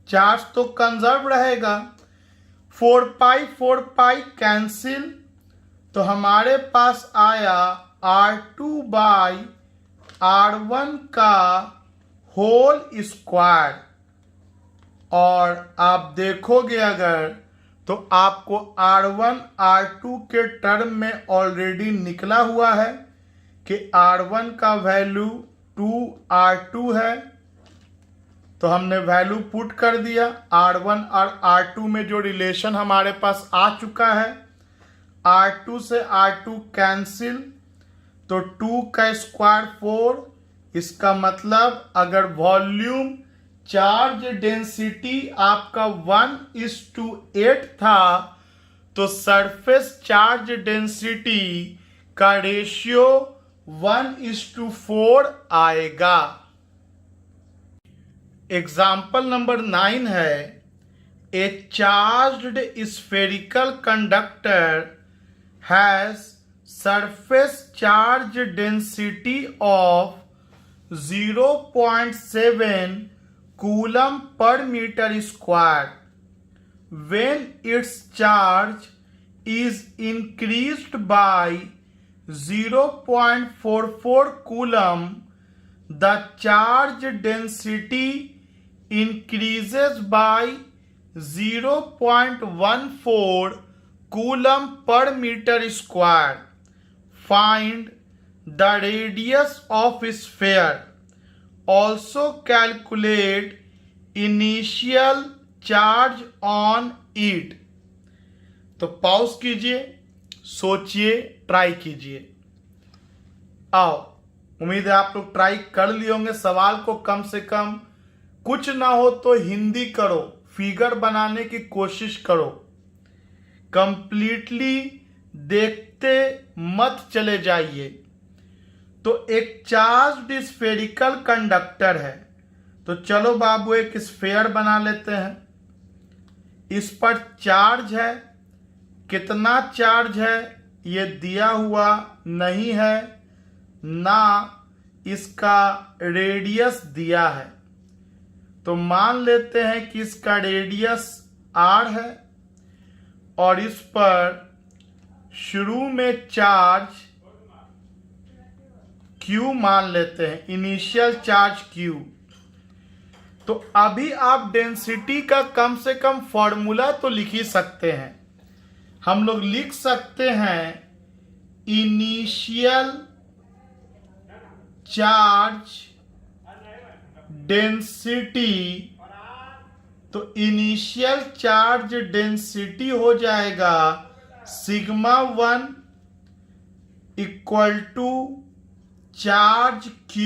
चार्ज तो कंजर्व रहेगा। 4 कैंसिल। तो हमारे पास आया R2/R1 का होल स्क्वायर। और आप देखोगे अगर तो आपको R1 R2 के टर्म में ऑलरेडी निकला हुआ है कि R1 का वैल्यू 2R2 है। तो हमने वैल्यू पुट कर दिया। R1 और R2 में जो रिलेशन हमारे पास आ चुका है, R2 से R2 कैंसिल, तो 2 का स्क्वायर 4। इसका मतलब अगर वॉल्यूम चार्ज डेंसिटी आपका 1:8 था, तो सरफेस चार्ज डेंसिटी का रेशियो 1:4 आएगा। एग्जाम्पल नंबर 9 है, a charged spherical conductor has surface charge density of 0.7 coulomb per metre square when its charge is increased by 0.44 coulomb, the charge density increases by 0.14 coulomb per meter square. Find the radius of sphere. Also calculate initial charge on it. तो pause कीजिए, सोचिए, try कीजिए। आओ, उम्मीद है आप लोग try कर लिए होंगे। सवाल को कम से कम कुछ ना हो तो हिंदी करो, फिगर बनाने की कोशिश करो। कंप्लीटली देखते मत चले जाइए। तो एक चार्ज स्फेरिकल कंडक्टर है, तो चलो बाबू एक स्फेयर बना लेते हैं। इस पर चार्ज है, कितना चार्ज है ये दिया हुआ नहीं है, ना इसका रेडियस दिया है। तो मान लेते हैं कि इसका रेडियस r है और इस पर शुरू में चार्ज q मान लेते हैं, इनिशियल चार्ज q। तो अभी आप डेंसिटी का कम से कम फॉर्मूला तो लिख ही सकते हैं। हम लोग लिख सकते हैं इनिशियल चार्ज डेंसिटी। तो इनिशियल चार्ज डेंसिटी हो जाएगा sigma 1 equal to charge Q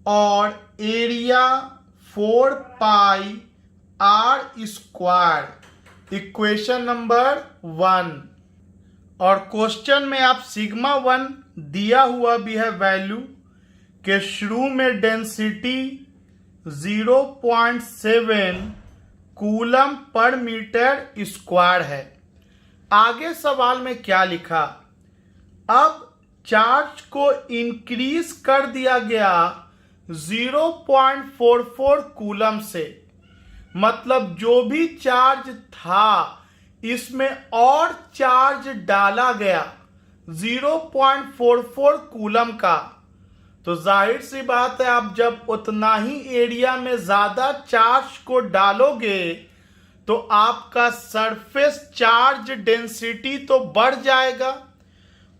और area 4 pi r square, equation number 1। और क्वेश्चन में आप सिग्मा 1 दिया हुआ भी है वैल्यू के शुरू में density 0.7 coulomb per metre square है। आगे सवाल में क्या लिखा, अब चार्ज को इंक्रीज कर दिया गया 0.44 कूलम से, मतलब जो भी चार्ज था इसमें और चार्ज डाला गया 0.44 कूलम का। तो जाहिर सी बात है, आप जब उतना ही एरिया में ज्यादा चार्ज को डालोगे तो आपका सरफेस चार्ज डेंसिटी तो बढ़ जाएगा,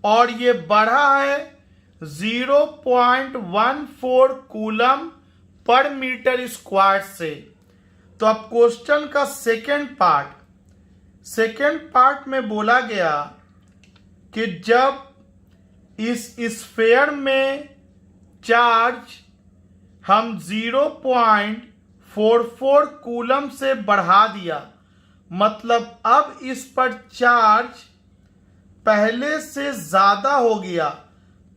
और ये बढ़ा है 0.14 कूलम पर मीटर स्क्वायर से। तो अब क्वेश्चन का सेकेंड पार्ट में बोला गया कि जब इस स्फेयर में चार्ज हम 0.44 कूलम से बढ़ा दिया, मतलब अब इस पर चार्ज पहले से ज्यादा हो गया।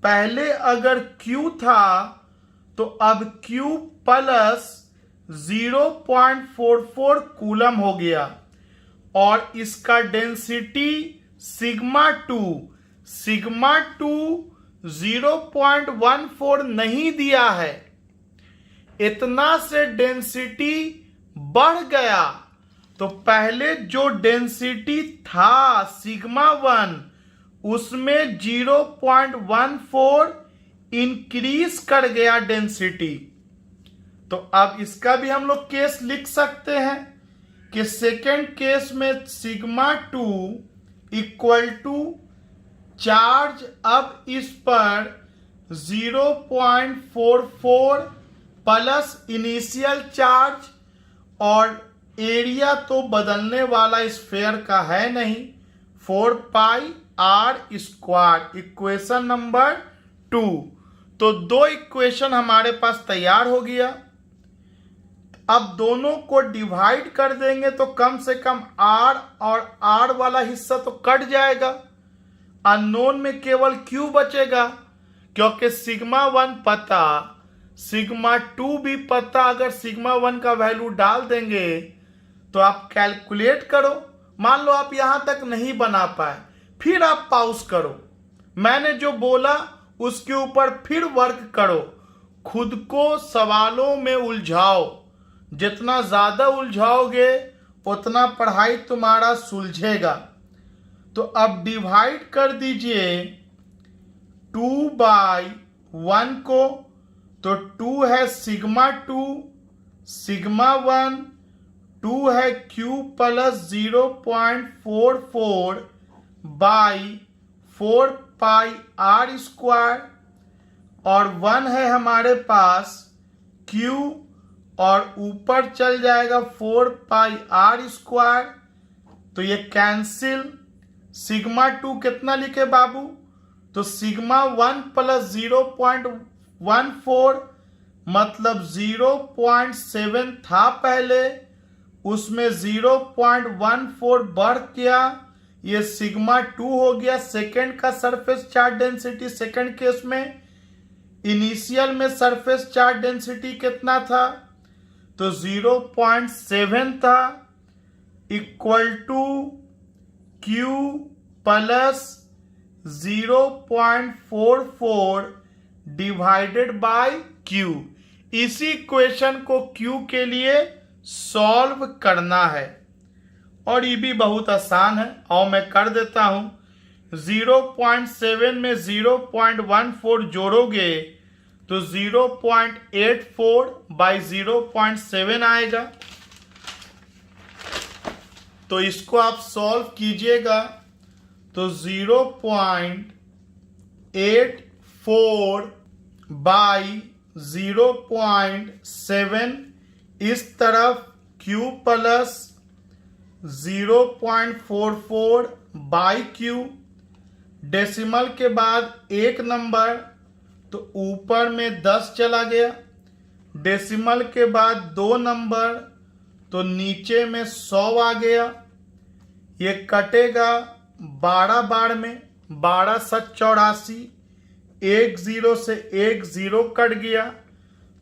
पहले अगर Q था तो अब Q प्लस 0.44 कूलम हो गया, और इसका डेंसिटी सिग्मा 2 0.14 नहीं दिया है, इतना से डेंसिटी बढ़ गया। तो पहले जो डेंसिटी था सिग्मा 1 उसमें 0.14 इंक्रीज कर गया डेंसिटी। तो अब इसका भी हम लोग केस लिख सकते हैं कि सेकेंड केस में सिग्मा 2 इक्वल टू चार्ज अब इस पर 0.44 प्लस इनिशियल चार्ज, और एरिया तो बदलने वाला स्फेयर का है नहीं, 4 pi r square, equation number 2। तो दो इक्वेशन हमारे पास तैयार हो गया। अब दोनों को डिवाइड कर देंगे तो कम से कम r और r वाला हिस्सा तो कट जाएगा, अननोन में केवल q बचेगा, क्योंकि सिग्मा 1 पता, सिग्मा 2 भी पता। अगर सिग्मा 1 का वैल्यू डाल देंगे तो आप कैलकुलेट करो। मान लो आप यहां तक नहीं बना पाए, फिर आप पॉज करो, मैंने जो बोला उसके ऊपर फिर वर्क करो, खुद को सवालों में उलझाओ। जितना ज्यादा उलझाओगे उतना पढ़ाई तुम्हारा सुलझेगा। तो अब डिवाइड कर दीजिए 2/1 को, तो 2 है सिग्मा 2 सिग्मा 1, 2 है Q plus 0.44 by 4 pi R square, और 1 है हमारे पास Q, और ऊपर चल जाएगा 4 पाई R स्क्वायर। तो ये कैंसिल। सिग्मा 2 कितना लिखे बाबू? तो सिग्मा 1 प्लस 0.14 मतलब 0.7 था पहले, उसमें 0.14 बढ़ गया, ये सिग्मा 2 हो गया। सेकेंड का surface charge density second case में, इनिशियल में सरफेस चार्ज डेंसिटी कितना था? तो 0.7 था, equal to Q plus 0.44 divided by Q। इसी इक्वेशन को Q के लिए सॉल्व करना है, और ये भी बहुत आसान है, और मैं कर देता हूं। 0.7 में 0.14 जोड़ोगे तो 0.84 बाई 0.7 आएगा। तो इसको आप सॉल्व कीजिएगा तो 0.84 बाई 0.7 इस तरफ, Q plus 0.44 by Q, decimal के बाद एक नंबर तो ऊपर में 10 चला गया, डेसिमल के बाद 2 नंबर तो नीचे में 100 आ गया। ये कटेगा 12 बार में, 12 7 84, एक 0 से एक 0 कट गया,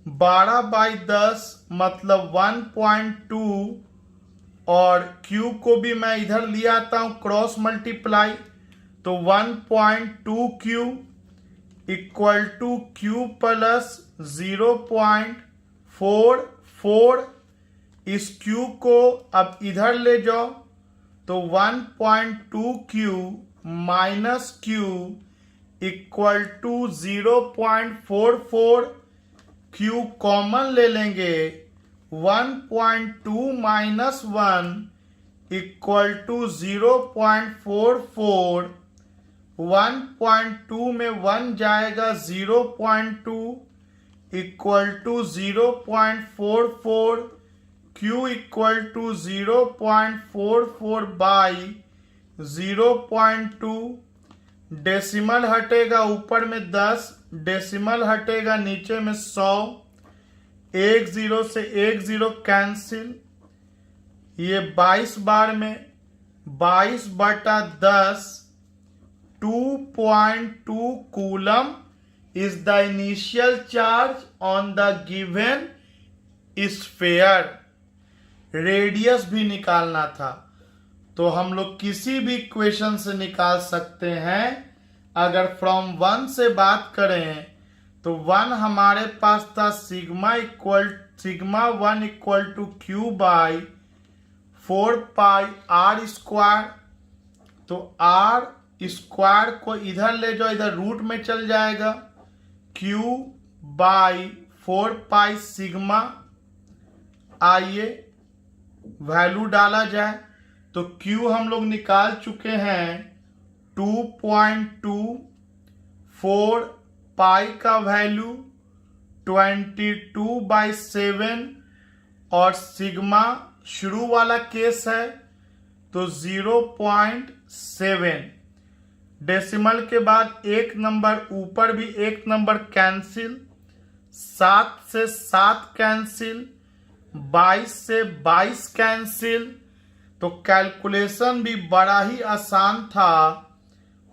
12 बाई 10 मतलब 1.2, और Q को भी मैं इधर ले आता हूं क्रॉस मल्टीप्लाई, तो 1.2Q equal to Q plus 0.44। इस Q को अब इधर ले जाओ तो 1.2Q minus Q equal to 0.44। Q common ले लेंगे, 1.2 माइनस 1 इक्वल टू 0.44। 1.2 में 1 जाएगा, 0.2 equal to 0.44। Q equal to 0.44 by 0.2। Decimal हटेगा ऊपर में 10, डेसिमल हटेगा नीचे में 100, एक 0 से एक 0 कैंसिल। ये 22 बार में 22 बटा 10 2.2 coulomb is the initial charge on the given sphere। Radius भी निकालना था, तो हम लोग किसी भी इक्वेशन से निकाल सकते हैं। अगर फ्रॉम 1 से बात करें तो 1 हमारे पास था sigma 1 equal to Q by 4 pi R square. तो R स्क्वायर को इधर ले जाओ, इधर रूट में चल जाएगा, Q बाई 4 पाई सिग्मा। आइए वैल्यू डाला जाए तो Q हम लोग निकाल चुके हैं 2.24, पाई का वैल्यू 22/7, और सिग्मा शुरू वाला केस है तो 0.7। डेसिमल के बाद एक नंबर ऊपर भी एक नंबर कैंसिल, 7 से 7 कैंसिल, 22 से 22 कैंसिल। तो कैलकुलेशन भी बड़ा ही आसान था।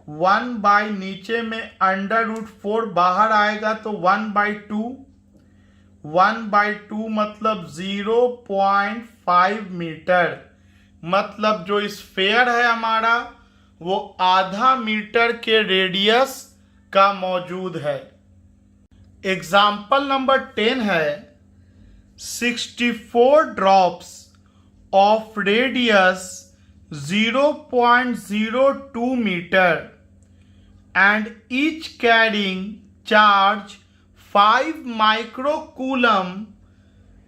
1 बाई नीचे में √4 बाहर आएगा तो 1/2, 1/2 मतलब 0.5 मीटर। मतलब जो स्फेयर है हमारा वो आधा मीटर के रेडियस का मौजूद है। एग्जाम्पल नंबर 10 है 64 drops of radius 0.02 metre and each carrying charge 5 microcoulomb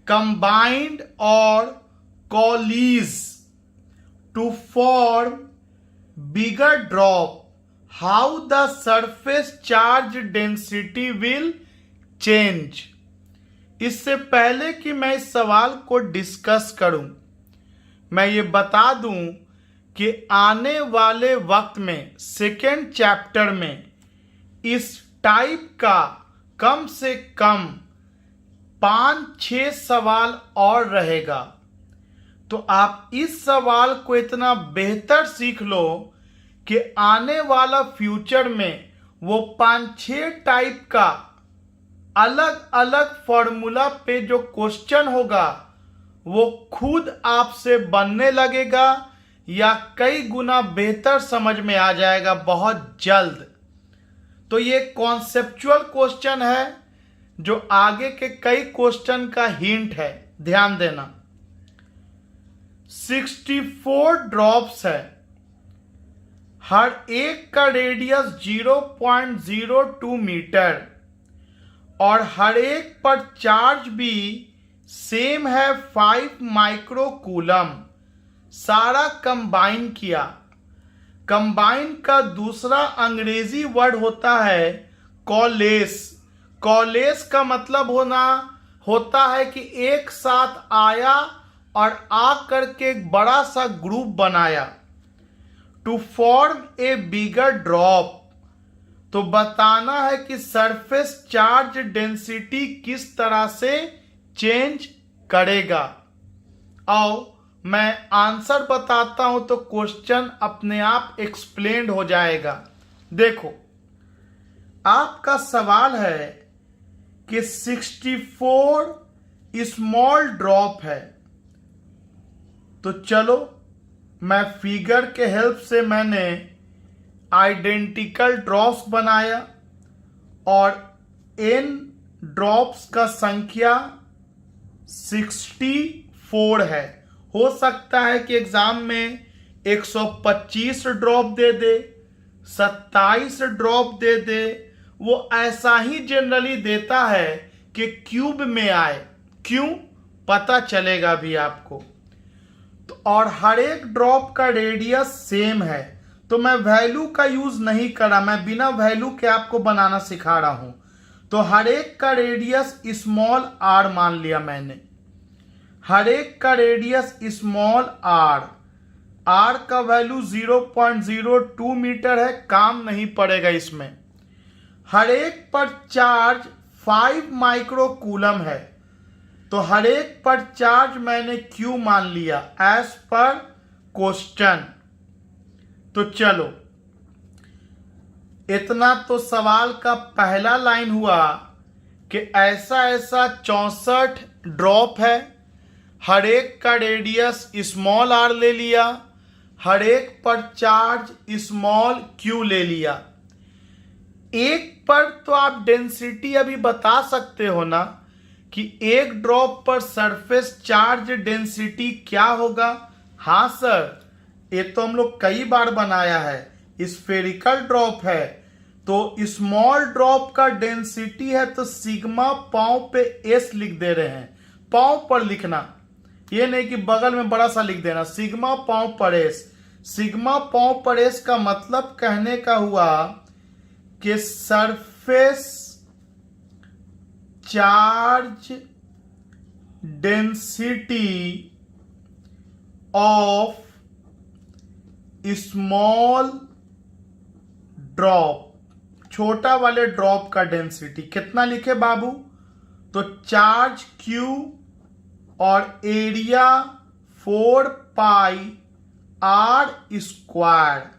combined or coalesce to form bigger drop. How the surface charge density will change? इससे पहले कि मैं इस सवाल को डिस्कस करूं, मैं ये बता दूं कि आने वाले वक्त में सेकेंड चैप्टर में इस टाइप का कम से कम 5-6 सवाल और रहेगा। तो आप इस सवाल को इतना बेहतर सीख लो कि आने वाला फ्यूचर में वो 5-6 टाइप का अलग अलग फॉर्मूला पे जो क्वेश्चन होगा वो खुद आपसे बनने लगेगा या कई गुना बेहतर समझ में आ जाएगा बहुत जल्द। तो ये कॉन्सेप्चुअल क्वेश्चन है जो आगे के कई क्वेश्चन का हिंट है, ध्यान देना। 64 ड्रॉप्स है, हर एक का रेडियस 0.02 मीटर और हर एक पर चार्ज भी सेम है 5 माइक्रोकूलम। सारा कंबाइन किया। कंबाइन का दूसरा अंग्रेजी वर्ड होता है कॉलेस। कॉलेस का मतलब होता है कि एक साथ आया और आ करके एक बड़ा सा ग्रुप बनाया। To form a bigger drop, तो बताना है कि सरफेस चार्ज डेंसिटी किस तरह से चेंज करेगा। आओ मैं आंसर बताता हूं तो क्वेश्चन अपने आप एक्सप्लेन हो जाएगा। देखो, आपका सवाल है कि 64 स्मॉल ड्रॉप है, तो चलो मैं फिगर के हेल्प से मैंने आइडेंटिकल ड्रॉप्स बनाया और n ड्रॉप्स का संख्या 64 है। हो सकता है कि एग्जाम में 125 ड्रॉप दे दे, 27 ड्रॉप दे दे, वो ऐसा ही जनरली देता है कि क्यूब में आए। क्यों, पता चलेगा भी आपको। तो और हर एक ड्रॉप का रेडियस सेम है, तो मैं वैल्यू का यूज नहीं करा, मैं बिना वैल्यू के आपको बनाना सिखा रहा हूं। तो हर एक का रेडियस स्मॉल r मान लिया मैंने। हर एक का रेडियस स्मॉल r का वैल्यू 0.02 मीटर है, काम नहीं पड़ेगा इसमें। हर एक पर चार्ज 5 माइक्रोकूलम है, तो हर एक पर चार्ज मैंने Q मान लिया एज पर क्वेश्चन। तो चलो, इतना तो सवाल का पहला लाइन हुआ कि ऐसा 64 ड्रॉप है, हर एक का रेडियस स्मॉल r ले लिया, हर एक पर चार्ज स्मॉल q ले लिया। एक पर तो आप डेंसिटी अभी बता सकते हो ना कि एक ड्रॉप पर सरफेस चार्ज डेंसिटी क्या होगा। हाँ सर, ये तो हम लोग कई बार बनाया है। स्फेरिकल ड्रॉप है तो स्मॉल ड्रॉप का डेंसिटी है तो सिग्मा पाँव पे s लिख दे रहे हैं। पाँव पर लिखना, ये नहीं कि बगल में बड़ा सा लिख देना। सिग्मा पाँव पर s, सिग्मा पाँव पर s का मतलब कहने का हुआ कि surface charge density of small drop, छोटा वाले ड्रॉप का डेंसिटी कितना लिखे बाबू, तो चार्ज Q और एरिया 4 पाई r स्क्वायर।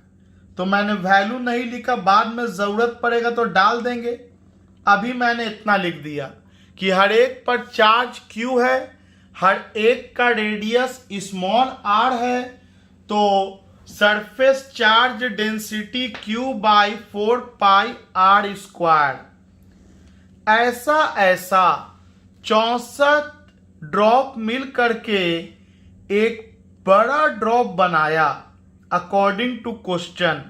तो मैंने वैल्यू नहीं लिखा, बाद में जरूरत पड़ेगा तो डाल देंगे। अभी मैंने इतना लिख दिया कि हर एक पर चार्ज Q है, हर एक का रेडियस स्मॉल r है, तो surface charge density Q by 4 pi R square. ऐसा 64 ड्रॉप मिल करके एक बड़ा ड्रॉप बनाया अकॉर्डिंग टू क्वेश्चन।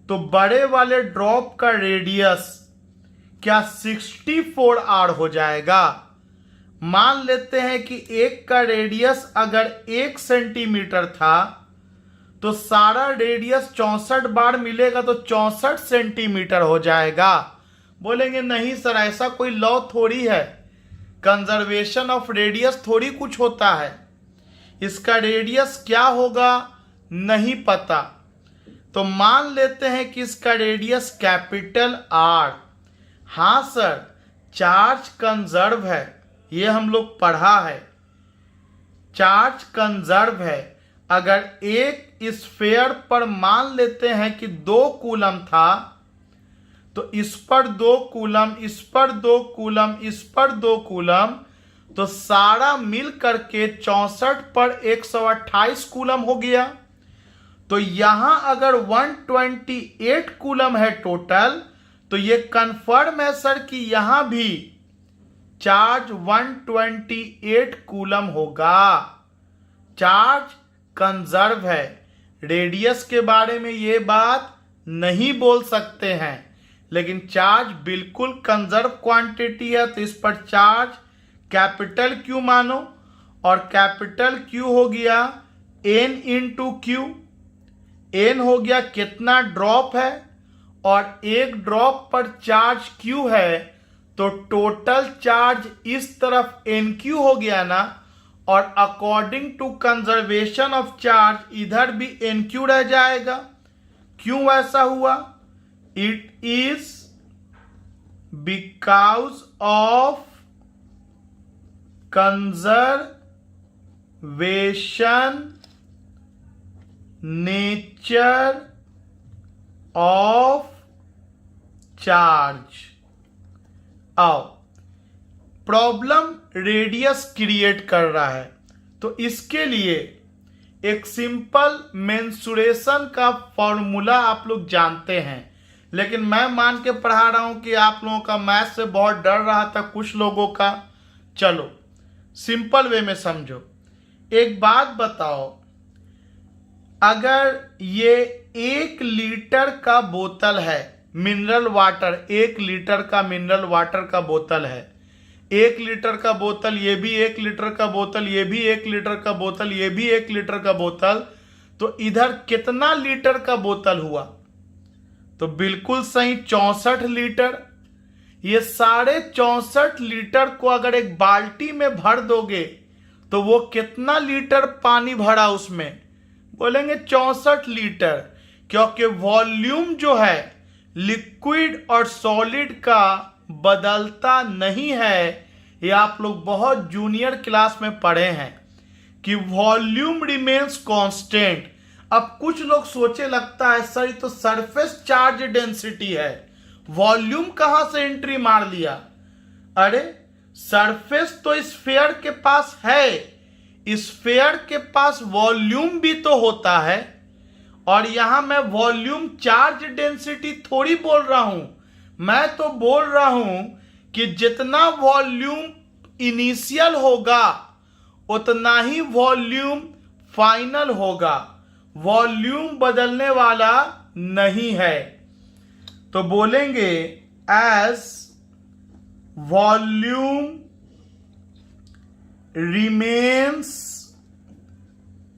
तो बड़े वाले ड्रॉप का रेडियस क्या 64 R हो जाएगा? मान लेते हैं कि एक का रेडियस अगर 1 सेंटीमीटर था तो सारा रेडियस 64 बार मिलेगा तो 64 सेंटीमीटर हो जाएगा। बोलेंगे नहीं सर, ऐसा कोई लॉ थोड़ी है, कंजर्वेशन ऑफ रेडियस थोड़ी कुछ होता है। इसका रेडियस क्या होगा नहीं पता, तो मान लेते हैं कि इसका रेडियस कैपिटल R। हाँ सर, चार्ज कंजर्व है, ये हम लोग पढ़ा है, चार्ज कंजर्व है। अगर एक स्फेयर पर मान लेते हैं कि 2 कूलम था तो इस पर 2 कूलम, इस पर 2 कूलम, इस पर 2 कूलम, तो सारा मिल करके 64 पर 128 कूलम हो गया। तो यहां अगर 128 कूलम है टोटल, तो ये कन्फर्म है सर कि यहां भी चार्ज 128 कूलम होगा। चार्ज कंजर्व है। रेडियस के बारे में ये बात नहीं बोल सकते हैं, लेकिन चार्ज बिल्कुल कंजर्व क्वांटिटी है, तो इस पर चार्ज कैपिटल Q मानो, और कैपिटल Q हो गया N इंटू Q। N हो गया कितना ड्रॉप है, और एक ड्रॉप पर चार्ज Q है, तो टोटल चार्ज इस तरफ NQ हो गया ना, और according to conservation of charge इधर भी NQ रह जाएगा। क्यों ऐसा हुआ? It is because of conservation nature of charge. आओ, प्रॉब्लम रेडियस क्रिएट कर रहा है, तो इसके लिए एक सिंपल मेंसुरेशन का फॉर्मूला आप लोग जानते हैं, लेकिन मैं मान के पढ़ा रहा हूं कि आप लोगों का मैथ से बहुत डर रहा था कुछ लोगों का। चलो सिंपल वे में समझो। एक बात बताओ, अगर ये 1 लीटर का बोतल है मिनरल वाटर, 1 लीटर का मिनरल वाटर का बोतल है, 1 लीटर का बोतल, ये भी 1 लीटर का बोतल, ये भी 1 लीटर का बोतल, ये भी 1 लीटर का बोतल, तो इधर कितना लीटर का बोतल हुआ? तो बिल्कुल सही 64 लीटर। ये सारे 64 लीटर को अगर एक बाल्टी में भर दोगे तो वो कितना लीटर पानी भरा उसमें? बोलेंगे 64 लीटर, क्योंकि वॉल्यूम जो है लिक्विड और सॉलिड का बदलता नहीं है। ये आप लोग बहुत जूनियर क्लास में पढ़े हैं कि वॉल्यूम रिमेन्स कांस्टेंट। अब कुछ लोग सोचे लगता है सर ये तो सरफेस चार्ज डेंसिटी है, वॉल्यूम कहां से एंट्री मार लिया? अरे सरफेस तो स्फीयर के पास है, स्फीयर के पास वॉल्यूम भी तो होता है, और यहां मैं वॉल्यूम चार्ज डेंसिटी थोड़ी बोल रहा हूं, मैं तो बोल रहा हूं कि जितना वॉल्यूम इनिशियल होगा उतना ही वॉल्यूम फाइनल होगा, वॉल्यूम बदलने वाला नहीं है। तो बोलेंगे एज वॉल्यूम रिमेन्स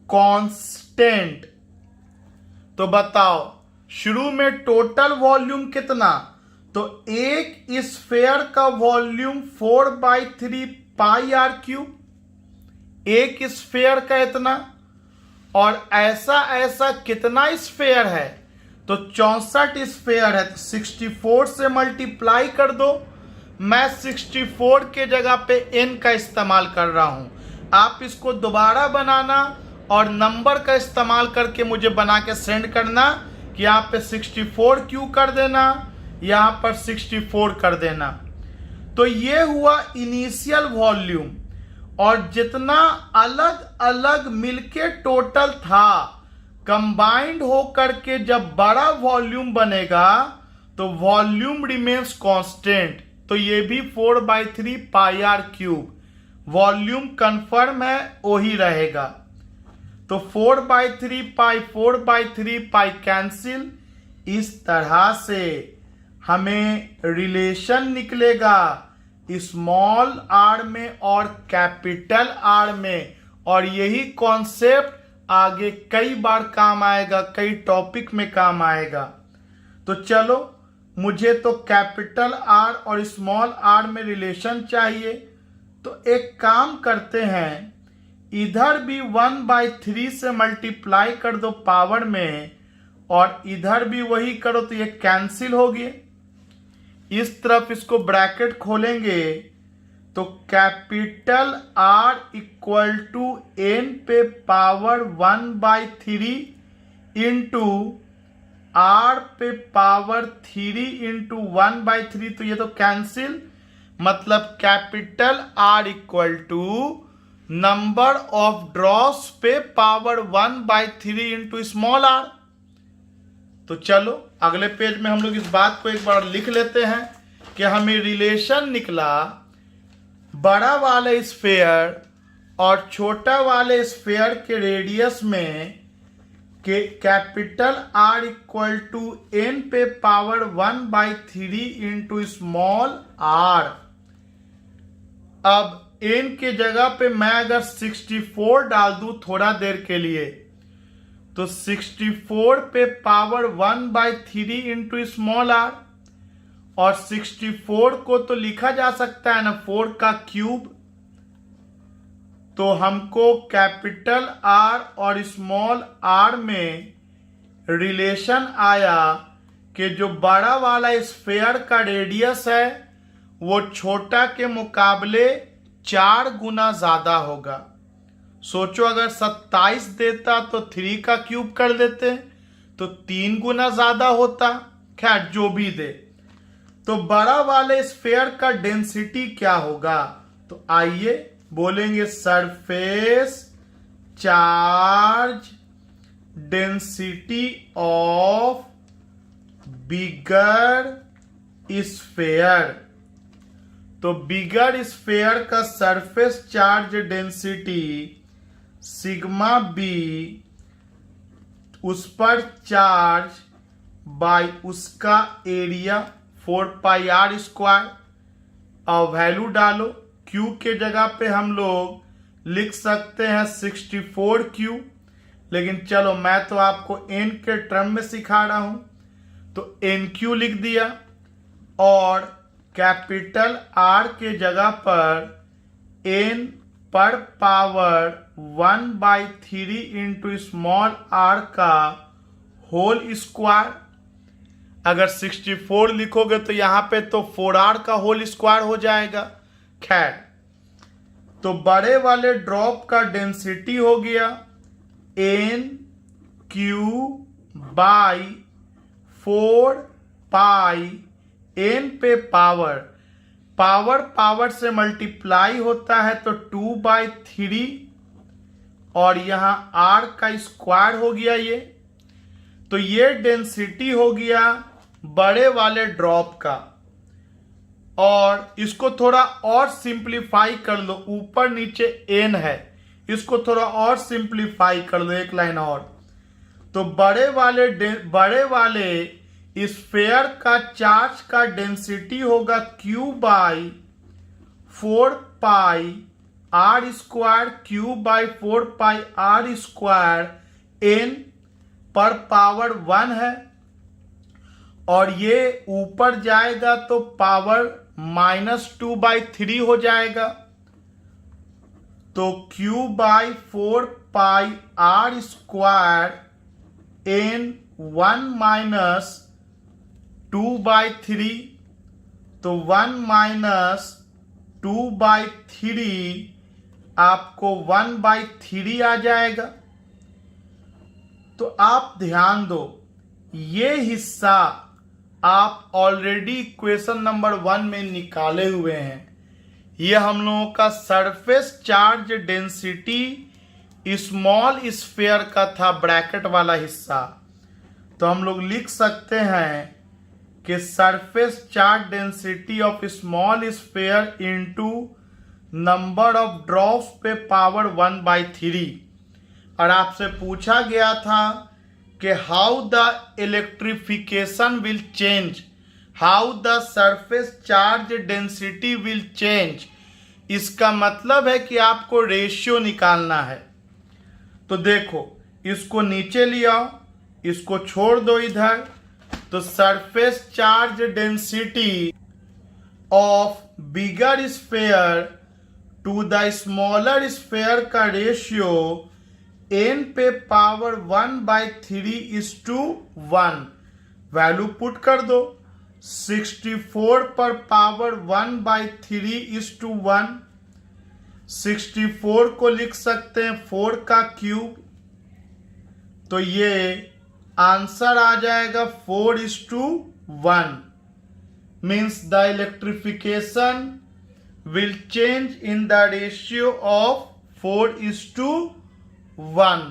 कांस्टेंट। तो बताओ शुरू में टोटल वॉल्यूम कितना? तो एक स्फीयर का वॉल्यूम 4/3 पाई आर क्यूब, एक स्फीयर का इतना, और ऐसा कितना स्फीयर है? तो 64 स्फीयर है, तो 64 से मल्टीप्लाई कर दो। मैं 64 के जगह पे n का इस्तेमाल कर रहा हूं, आप इसको दोबारा बनाना और नंबर का इस्तेमाल करके मुझे बना के सेंड करना कि यहाँ पे 64 क्यों कर देना, यहाँ पर 64 कर देना। तो ये हुआ इनिशियल वॉल्यूम, और जितना अलग अलग मिलके टोटल था कंबाइंड होकर के जब बड़ा वॉल्यूम बनेगा तो वॉल्यूम रिमेन्स कांस्टेंट, तो ये भी 4/3 पाई आर क्यूब, वॉल्यूम कंफर्म है वही रहेगा। तो 4/3 पाई 4/3 पाई कैंसिल, इस तरह से हमें रिलेशन निकलेगा स्मॉल आर में और कैपिटल आर में, और यही कॉन्सेप्ट आगे कई बार काम आएगा, कई टॉपिक में काम आएगा। तो चलो, मुझे तो कैपिटल आर और स्मॉल आर में रिलेशन चाहिए, तो एक काम करते हैं, इधर भी 1/3 से मल्टीप्लाई कर दो पावर में, और इधर भी वही करो तो ये कैंसिल हो गए। इस तरफ इसको ब्रैकेट खोलेंगे तो capital R equal to N पे पावर 1/3 इंटू आर पे पावर 3 इंटू 1/3, तो ये तो कैंसिल, मतलब capital R equal to number of drops पे पावर 1/3 इंटू स्मॉल आर। तो चलो अगले पेज में हम लोग इस बात को एक बार लिख लेते हैं कि हमें रिलेशन निकला बड़ा वाले स्फेयर और छोटा वाले स्फेयर के रेडियस में के capital R equal to N पे पावर 1/3 इंटू स्मॉल आर। अब एन के जगह पे मैं अगर 64 डाल दूं थोड़ा देर के लिए, तो 64 पे पावर 1/3 इंटू स्मॉल आर, और 64 को तो लिखा जा सकता है ना 4 का क्यूब। तो हमको कैपिटल आर और स्मॉल आर में रिलेशन आया कि जो बड़ा वाला स्फेयर का रेडियस है वो छोटा के मुकाबले 4 गुना ज्यादा होगा। सोचो अगर 27 देता तो 3 का क्यूब कर देते तो 3 गुना ज्यादा होता। खैर जो भी दे, तो बड़ा वाले स्फेयर का डेंसिटी क्या होगा, तो आइए बोलेंगे surface charge density of bigger sphere. तो बिगर स्फेयर का surface charge density sigma B, उस पर चार्ज बाय उसका एरिया 4πr²। और वैल्यू डालो, Q के जगह पे हम लोग लिख सकते हैं 64Q, लेकिन चलो मैं तो आपको N के टर्म में सिखा रहा हूं, तो NQ लिख दिया, और कैपिटल R के जगह पर N पर पावर 1/3 इंटू स्मॉल r का होल स्क्वायर। अगर 64 लिखोगे तो यहां पे तो 4r का होल स्क्वायर हो जाएगा। खैर, तो बड़े वाले ड्रॉप का डेंसिटी हो गया NQ/4π, N पे पावर से मल्टीप्लाई होता है तो 2/3, और यहां r का स्क्वायर हो गया ये। तो ये डेंसिटी हो गया बड़े वाले ड्रॉप का। और इसको थोड़ा और सिंप्लीफाई कर लो, ऊपर नीचे n है, इसको थोड़ा और सिंप्लीफाई कर लो एक लाइन और। तो बड़े वाले स्फेयर का चार्ज का डेंसिटी होगा Q/4πr², Q/4πr², n पर पावर 1 है, और ये ऊपर जाएगा तो पावर -2/3 हो जाएगा। तो Q/4πr², n 1 - 2/3, तो 1 - 2/3 आपको 1/3 आ जाएगा। तो आप ध्यान दो, ये हिस्सा आप ऑलरेडी इक्वेशन नंबर 1 में निकाले हुए हैं। ये हम लोगों का surface charge density small sphere का था ब्रैकेट वाला हिस्सा, तो हम लोग लिख सकते हैं कि surface charge density of small sphere into number of drops पे पावर 1/3। और आपसे पूछा गया था कि how the electrification will change, how the surface charge density will change. इसका मतलब है कि आपको रेशियो निकालना है। तो देखो, इसको नीचे ले आओ, इसको छोड़ दो इधर, तो surface charge density of bigger sphere to the smaller sphere का रेशियो n पे पावर 1/3:1। वैल्यू पुट कर दो, 64 पर पावर 1/3:1। 64 को लिख सकते हैं 4 का क्यूब, तो ये आंसर आ जाएगा 4:1। Means the electrification will change in the ratio of 4:1।